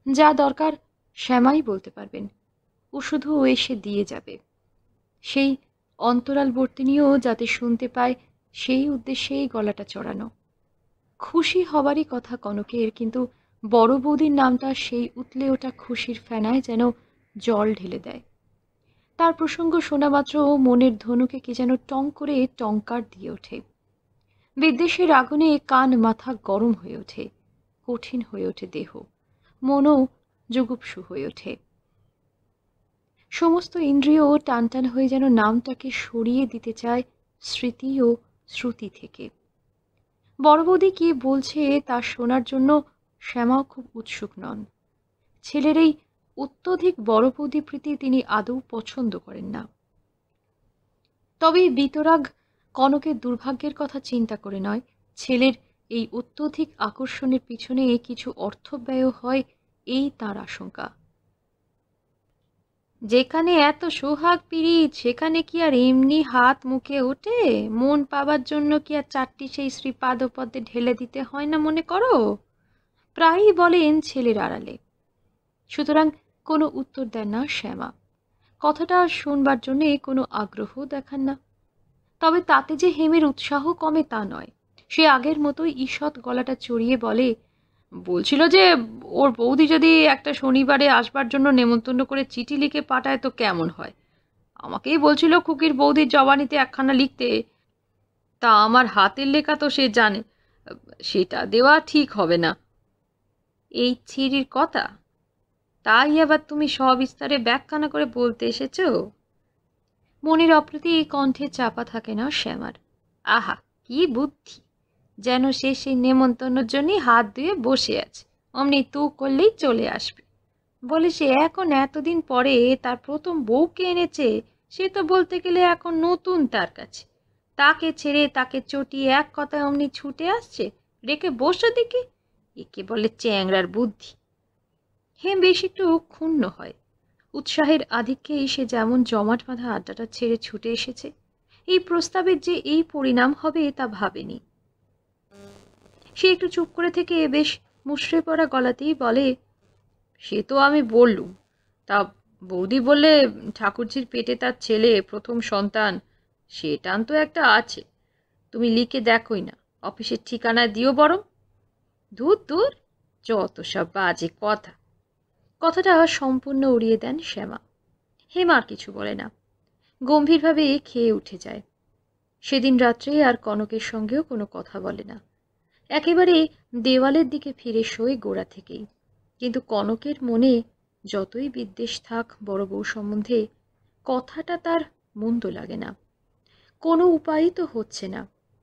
যা দরকার শ্যামাই বলতে পারবেন, ও শুধু এসে দিয়ে যাবে। সেই অন্তরালবর্তিনীও যাতে শুনতে পায়, সেই উদ্দেশ্যেই গলাটা চড়ানো। খুশি হবারই কথা কনকের, কিন্তু বড় বৌদির নামটা সেই উতলে ওঠা খুশির ফেনায় যেন জল ঢেলে দেয়। তার প্রসঙ্গ শোনা মাত্র মনের ধনুকে কি যেন টং করে টঙ্কার দিয়ে ওঠে। বিদ্বেষের আগুনে কান মাথা গরম হয়ে ওঠে, কঠিন হয়ে ওঠে দেহ, মনও জুগুপ্সু হয়ে ওঠে। সমস্ত ইন্দ্রিয় টানটান হয়ে যেন নামটাকে সরিয়ে দিতে চায় স্মৃতি ও শ্রুতি থেকে। বড় বৌদি কি বলছে তা শোনার জন্য শ্যামাও খুব উৎসুক নন। ছেলের এই অত্যধিক বড় বৌদি প্রীতি তিনি আদৌ পছন্দ করেন না। তবে বিতরাগ কনকের দুর্ভাগ্যের কথা চিন্তা করে নয়, ছেলের এই অত্যধিক আকর্ষণের পিছনে কিছু অর্থ ব্যয় হয় এই তার আশঙ্কা। যেখানে এত সোহাগ পীড়িত সেখানে কি আর এমনি হাত মুখে ওঠে? মন পাবার জন্য কি আর 4টি সেই শ্রীপাদপদ্মে ঢেলে দিতে হয় না মনে করো? প্রায়ই বলেন ছেলের আড়ালে। সুতরাং কোনো উত্তর দেন না শ্যামা। কথাটা শুনবার জন্যে কোনো আগ্রহ দেখান না। তবে তাতে যে হেমের উৎসাহ কমে তা নয়। সে আগের মতোই ঈষৎ গলাটা চড়িয়ে বলে, বলছিল যে ওর বৌদি যদি একটা শনিবারে আসবার জন্য নেমন্তন্ন করে চিঠি লিখে পাঠায় তো কেমন হয়। আমাকেই বলছিল খুকির বৌদির জবানিতে একখানা লিখতে। তা আমার হাতের লেখা তো সে জানে, সেটা দেওয়া ঠিক হবে না। এই ছিঁড়ির কথা, তাই আবার তুমি সবিস্তারে ব্যাখ্যানা করে বলতে এসেছো? মনের অপ্রতি কণ্ঠে চাপা থাকে না শ্যামার। আহা, কি বুদ্ধি! যেন সে সেই নেমন্তন্নর জন্যই হাত ধুয়ে বসে আছে, অমনি তু করলেই চলে আসবে। বলে সে এখন এতদিন পরে তার প্রথম বউকে এনেছে, সে তো বলতে গেলে এখন নতুন তার কাছে। তাকে ছেড়ে তাকে চটিয়ে এক কথায় অমনি ছুটে আসছে, রেখে বসে দেখি। একে বলে চ্যাংড়ার বুদ্ধি। হেম বেশ একটু ক্ষুণ্ণ হয়। উৎসাহের আধিক্যেই সে যেমন জমাট বাঁধা আড্ডাটা ছেড়ে ছুটে এসেছে। এই প্রস্তাবের যে এই পরিণাম হবে তা ভাবেনি। সে একটু চুপ করে থেকে বেশ মুষড়ে পড়া গলাতেই বলে, সে তো আমি বললুম। তা বৌদি বললে ঠাকুরঝির পেটে তার ছেলে প্রথম সন্তান, সে টান তো একটা আছে। তুমি লিখে দেখোই না, অফিসের ঠিকানায় দিও বরং। দূর দূর, যত সব বাজে কথা। কথাটা সম্পূর্ণ উড়িয়ে দেন শ্যামা। হেম আর কিছু বলে না, গম্ভীরভাবে খেয়ে উঠে যায়। সেদিন রাত্রে আর কনকের সঙ্গেও কোনো কথা বলে না। একেবারে দেওয়ালের দিকে ফিরে শোয় গোড়া থেকেই। কিন্তু কনকের মনে যতই বিদ্বেষ থাক বড় বউ সম্বন্ধে, কথাটা তার মন্দ লাগে না। কোনো উপায়ই তো হচ্ছে না।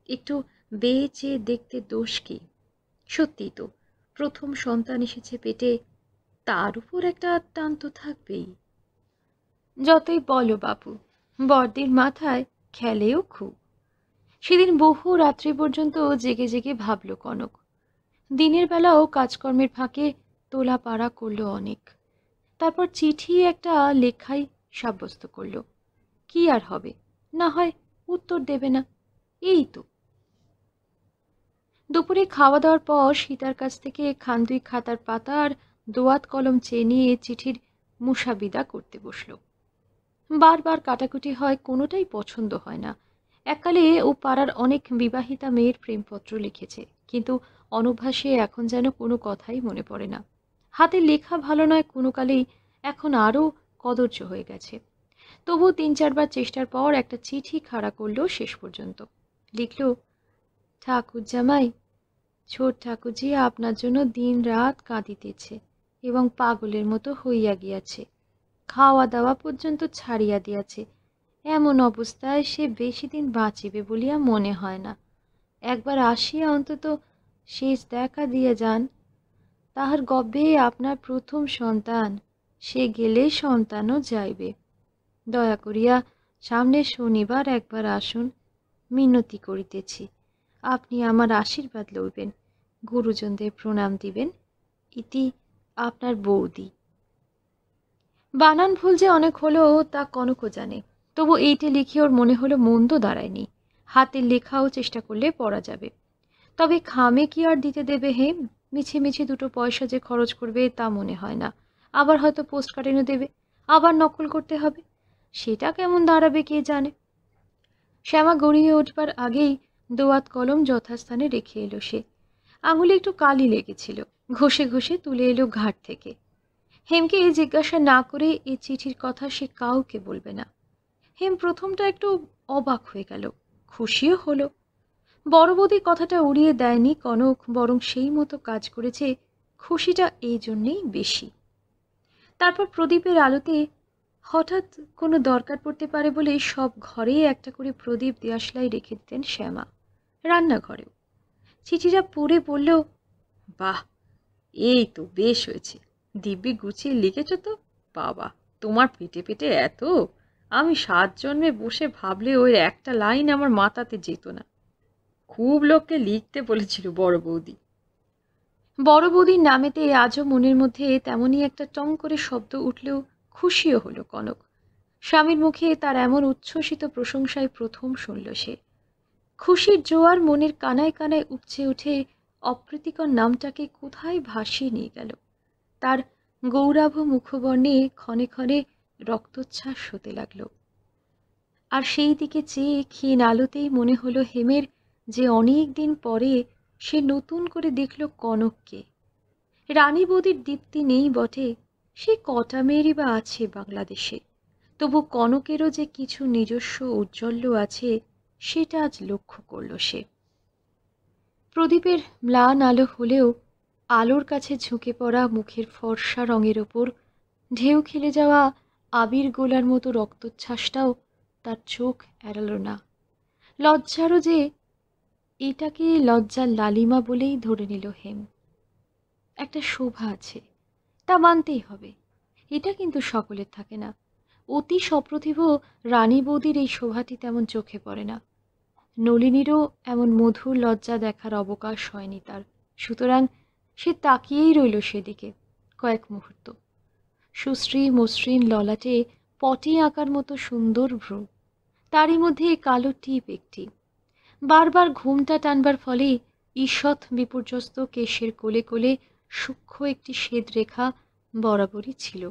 একটু বেয়ে চেয়ে দেখতে দোষ কি? সত্যিই তো, প্রথম সন্তান এসেছে পেটে, তার উপর একটা টান তো থাকবেই। যতই বলো বাপু, বড়দির মাথায় খেলেও খুব। সেদিন বহু রাত্রি পর্যন্ত জেগে জেগে ভাবল কনক। দিনের বেলাও কাজকর্মের ফাঁকে তোলা পাড়া করলো অনেক। তারপর চিঠি একটা লেখাই সাব্যস্ত করলো। কি আর হবে, না হয় উত্তর দেবে না, এই তো। দুপুরে খাওয়া দাওয়ার পর সীতার কাছ থেকে খান দুই খাতার পাতা আর দোয়াত কলম চেয়ে নিয়ে চিঠির মুসাবিদা করতে বসলো। বারবার কাটাকুটি হয়, কোনোটাই পছন্দ হয় না। এককালে ও পাড়ার অনেক বিবাহিতা মেয়ের প্রেমপত্র লিখেছে, কিন্তু অনভ্যাসে এখন যেন কোনো কথাই মনে পড়ে না। হাতের লেখা ভালো নয় কোনো কালেই, এখন আরও কদর্য হয়ে গেছে। তবু ৩-৪ বার চেষ্টার পর একটা চিঠি খাড়া করলো শেষ পর্যন্ত। লিখল, ঠাকুর জামাই, ছোট ঠাকুরজি আপনার জন্য দিন রাত কাঁদিতেছে এবং পাগলের মতো হইয়া গিয়াছে। খাওয়া দাওয়া পর্যন্ত ছাড়িয়া দিয়াছে। এমন অবস্থায় সে বেশি দিন বাঁচিবে বলিয়া মনে হয় না। একবার আসিয়া অন্তত শেষ দেখা দিয়ে যান। তাহার গর্ভে আপনার প্রথম সন্তান, সে গেলে সন্তানও যাইবে। দয়া করিয়া সামনের শনিবার একবার আসুন, মিনতি করিতেছি। আপনি আমার আশীর্বাদ লইবেন, গুরুজনদের প্রণাম দিবেন। ইতি আপনার বৌদি। বানান ভুল যে অনেক হলো তা কনকও জানে, তবু এইটে লিখে ওর মনে হলো মন্দ দাঁড়ায়নি। হাতের লেখাও চেষ্টা করলে পড়া যাবে। তবে খামে কি আর দিতে দেবে হেম? মিছে মিছে 2টো পয়সা যে খরচ করবে তা মনে হয় না। আবার হয়তো পোস্ট কার্ড এনে দেবে, আবার নকল করতে হবে। সেটা কেমন দাঁড়াবে কে জানে। শ্যামা গড়িয়ে উঠবার আগেই দোয়াত কলম যথাস্থানে রেখে এলো সে। আঙুলে একটু কালি লেগেছিল, ঘষে ঘষে তুলে এলো ঘাট থেকে। হেমকে জিজ্ঞাসা না করে এই চিঠির কথা সে কাউকে বলবে না। হেম প্রথমটা একটু অবাক হয়ে গেল, খুশিও হলো। বড় বৌদি কথাটা উড়িয়ে দেয়নি কনক, বরং সেই মতো কাজ করেছে। খুশিটা এই জন্যেই বেশি। তারপর প্রদীপের আলোতে হঠাৎ কোনো দরকার পড়তে পারে বলে সব ঘরেই একটা করে প্রদীপ দেয়াশলাই রেখে দিতেন শ্যামা, রান্নাঘরেও। চিঠিটা পড়ে বলল, বাহ, এই তো বেশ হয়েছে, দিব্যি গুছিয়ে লিখেছ তো। বাবা, তোমার পেটে পেটে এত! আমি 7 জন্মে বসে ভাবলে ওই একটা লাইন আমার মাথাতে যেত না। খুব লোককে লিখতে বলেছিল বড় বৌদি। বড় বৌদির নামেতে আজও মনের মধ্যে তেমনই একটা টং করে শব্দ উঠলেও খুশিও হলো কনক। স্বামীর মুখে তার এমন উচ্ছ্বসিত প্রশংসায় প্রথম শুনল সে। খুশির জোয়ার মনের কানায় কানায় উপচে উঠে অপ্রীতিকর নামটাকে কোথায় ভাসিয়ে নিয়ে গেল। তার গৌরাভ মুখবর্ণে ক্ষণে ক্ষণে রক্তচ্ছ্বাস হতে লাগলো। আর সেই দিকে চেয়ে ক্ষীণ আলোতেই মনে হলো হেমের যে অনেক দিন পরে সে নতুন করে দেখল কনককে। রানী বৌদির দীপ্তি নেই বটে, সে কটা মেয়েরই বা আছে বাংলাদেশে, তবু কনকেরও যে কিছু নিজস্ব ঔজ্জ্বল্য আছে সেটা আজ লক্ষ্য করল সে। প্রদীপের ম্লান আলো হলেও আলোর কাছে ঝুঁকে পড়া মুখের ফর্সা রঙের ওপর ঢেউ খেলে যাওয়া আবির গোলার মতো রক্তচ্ছ্বাসটাও তার চোখ এড়াল না। লজ্জারও যে, এটাকে লজ্জার লালিমা বলেই ধরে নিল হেম। একটা শোভা আছে, তা মানতেই হবে। এটা কিন্তু সকলের থাকে না। অতি সপ্রতিভ রানী বৌদির এই শোভাটি তেমন চোখে পড়ে না। নলিনীরও এমন মধুর লজ্জা দেখার অবকাশ হয়নি তার। সুতরাং সে তাকিয়েই রইল সেদিকে কয়েক মুহূর্ত। সুশ্রী মসৃণ ললাটে পটি আঁকার মতো সুন্দর ভ্রু, তারই মধ্যে কালো টিপ একটি। বারবার ঘুমটা টানবার ফলে ঈষৎ বিপর্যস্ত কেশের কোলে কোলে সূক্ষ্ম একটি শ্বেদ রেখা বরাবরই ছিল।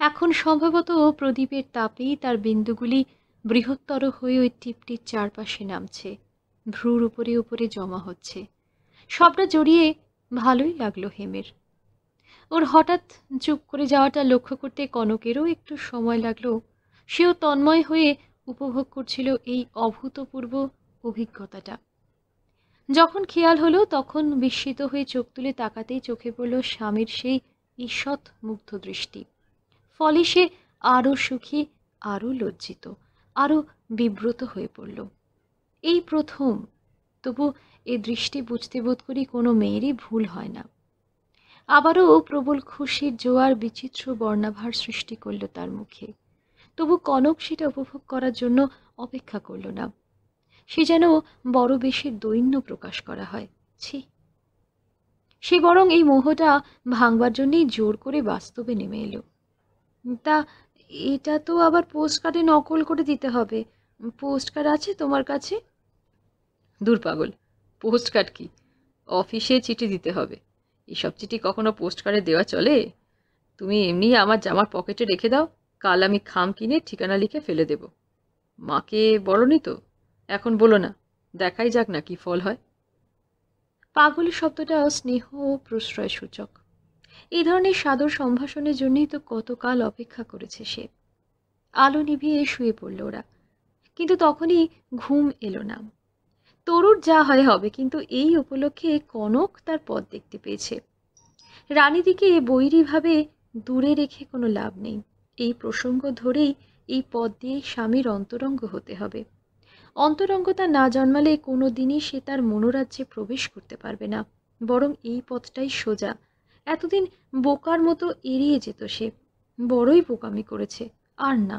এখন সম্ভবত প্রদীপের তাপেই তার বিন্দুগুলি বৃহত্তর হয়ে ওই টিপটির চারপাশে নামছে, ভ্রুর উপরে উপরে জমা হচ্ছে। সবটা জড়িয়ে ভালোই লাগলো হেমের। ওর হঠাৎ চুপ করে যাওয়াটা লক্ষ্য করতে কনকেরও একটু সময় লাগলো। সেও তন্ময় হয়ে উপভোগ করছিল এই অভূতপূর্ব অভিজ্ঞতাটা। যখন খেয়াল হলো তখন বিস্মিত হয়ে চোখ তুলে তাকাতেই চোখে পড়ল স্বামীর সেই ঈষৎ মুগ্ধ দৃষ্টি। ফলে সে আরও সুখী, আরও লজ্জিত, আরও বিব্রত হয়ে পড়ল। এই প্রথম, তবু এ দৃষ্টি বুঝতে বোধ করি কোনো মেয়েরই ভুল হয় না। আবারও প্রবল খুশির জোয়ার বিচিত্র বর্ণাভার সৃষ্টি করল তার মুখে। তবু কনক সেটা উপভোগ করার জন্য অপেক্ষা করল না। সে যেন বড় বেশি দৈন্য প্রকাশ করা হয়। ছি, সে বরং এই মোহটা ভাঙবার জন্যই জোর করে বাস্তবে নেমে এলো। তা এটা তো আবার পোস্ট কার্ডে নকল করে দিতে হবে। পোস্ট কার্ড আছে তোমার কাছে? দূর পাগল, পোস্ট কার্ড কি? অফিসে চিঠি দিতে হবে। এসব চিঠি কখনো পোস্ট কার্ডে দেওয়া চলে? তুমি এমনি আমার জামার পকেটে রেখে দাও, কাল আমি খাম কিনে ঠিকানা লিখে ফেলে দেব। মাকে বলনি তো? এখন বলো না, দেখাই যাক না কি ফল হয়। পাগলের শব্দটা স্নেহ ও প্রশ্রয় সূচক। এই ধরনের সাদর সম্ভাষণের জন্যই তো কতকাল অপেক্ষা করেছে সে। আলো নিভিয়ে শুয়ে পড়ল ওরা, কিন্তু তখনই ঘুম এলো না। তরুর যা হয় হবে, কিন্তু এই উপলক্ষে কনক তার পথ দেখতে পেয়েছে। রানীদিকে বৈরীভাবে দূরে রেখে কোনো লাভ নেই। এই প্রসঙ্গ ধরেই এই পথ দিয়ে স্বামীর অন্তরঙ্গ হতে হবে। অন্তরঙ্গতা না জন্মালে কোনো দিনই সে তার মনোরাজ্যে প্রবেশ করতে পারবে না। বরং এই পথটাই সোজা। এতদিন বোকার মতো এড়িয়ে যেত সে। বড়ই বোকামি করেছে। আর না।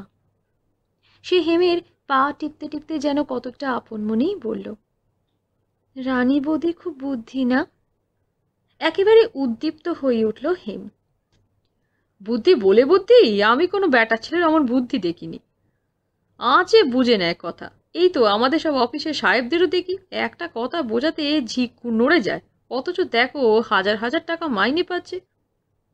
সে হেমের পা টিপতে টিপতে যেন কতকটা আপন মনেই বলল, রানী বৌদি খুব বুদ্ধি না? একেবারে উদ্দীপ্ত হয়ে উঠল হেম। বুদ্ধি বলে বুদ্ধি? আমি কোনো ব্যাটা ছেলের অমন বুদ্ধি দেখিনি। আজে বুঝে নেয় কথা। এই তো আমাদের সব অফিসের সাহেবদেরও দেখি একটা কথা বোঝাতে ঝিক নড়ে যায়, অথচ দেখো হাজার হাজার টাকা মাইনে পাচ্ছে।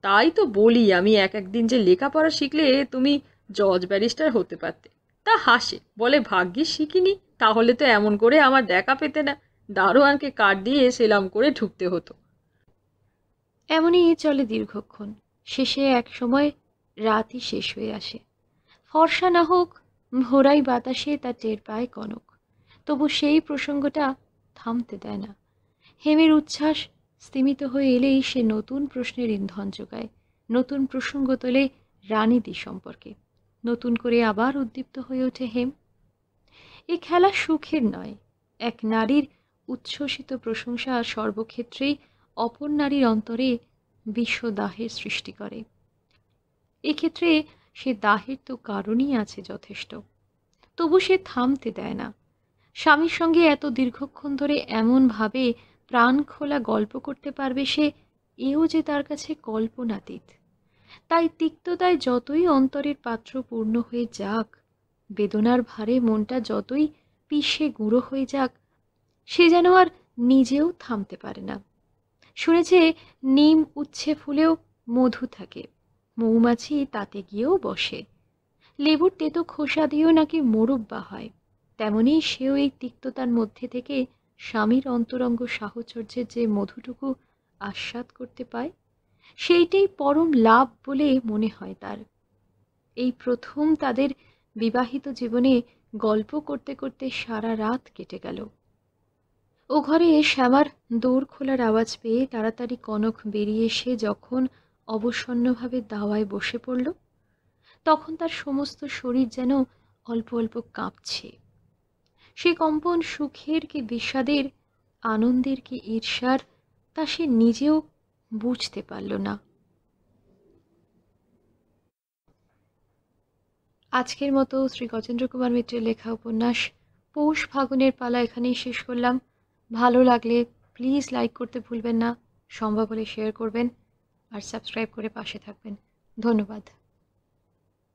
তাই তো বলি আমি এক একদিন যে লেখাপড়া শিখলে তুমি জজ ব্যারিস্টার হতে পারতে। তা হাসে, বলে ভাগ্যিস শিখিনি, তাহলে তো এমন করে আমার দেখা পেতে না, দারোয়ানকে কার্ড দিয়ে সেলাম করে ঢুকতে হতো। এমনই চলে দীর্ঘক্ষণ। শেষে এক সময় রাতই শেষ হয়ে আসে। ফর্সা না হোক, ভোরাই বাতাসে তা টের পায় কনক। তবু সেই প্রসঙ্গটা থামতে দেয় না। হেমের উচ্ছ্বাস স্তিমিত হয়ে এলেই সে নতুন প্রশ্নের ইন্ধন যোগায়। নতুন প্রসঙ্গ তোলে রানীদি সম্পর্কে। নতুন করে আবার উদ্দীপ্ত হয়ে ওঠে হেম। এ খেলা সুখের নয়। এক নারীর উচ্ছ্বসিত প্রশংসা সর্বক্ষেত্রেই অপর নারীর অন্তরে বিশ্বদাহের সৃষ্টি করে। এক্ষেত্রে সে দাহের তো কারণই আছে যথেষ্ট। তবু সে থামতে দেয় না। স্বামীর সঙ্গে এত দীর্ঘক্ষণ ধরে এমনভাবে প্রাণ খোলা গল্প করতে পারবে সে, এও যে তার কাছে কল্পনাতীত। তাই তিক্ততায় যতই অন্তরের পাত্র পূর্ণ হয়ে যাক, বেদনার ভারে মনটা যতই পিষে গুঁড়ো হয়ে যাক, সে যেন আর নিজেও থামতে পারে না। শুনেছে নিম উচ্ছে ফুলেও মধু থাকে, মৌমাছি তাতে গিয়েও বসে। লেবুর তেতো খোসা দিয়েও নাকি মোরব্বা হয়। তেমনি সেও এই তিক্ততার মধ্যে থেকে স্বামীর অন্তরঙ্গ সাহচর্যের যে মধুটুকু আস্বাদ করতে পায়, সেইটাই পরম লাভ বলে মনে হয় তার। এই প্রথম তাদের বিবাহিত জীবনে গল্প করতে করতে সারা রাত কেটে গেল। ও ঘরে শ্যামার দোর খোলার আওয়াজ পেয়ে তাড়াতাড়ি কনক বেরিয়ে এসে যখন অবসন্নভাবে দাওয়ায় বসে পড়ল, তখন তার সমস্ত শরীর যেন অল্প অল্প কাঁপছে। সে কম্পন সুখের কি বিষাদের, আনন্দের কি ঈর্ষার, তা সে নিজেও বুঝতে পারল না। আজকের মতো শ্রী গজেন্দ্র কুমার মিত্রের লেখা উপন্যাস পৌষ ফাগুনের পালা এখানেই শেষ করলাম। ভালো লাগলে প্লিজ লাইক করতে ভুলবেন না, সম্ভব হলে শেয়ার করবেন আর সাবস্ক্রাইব করে পাশে থাকবেন। ধন্যবাদ।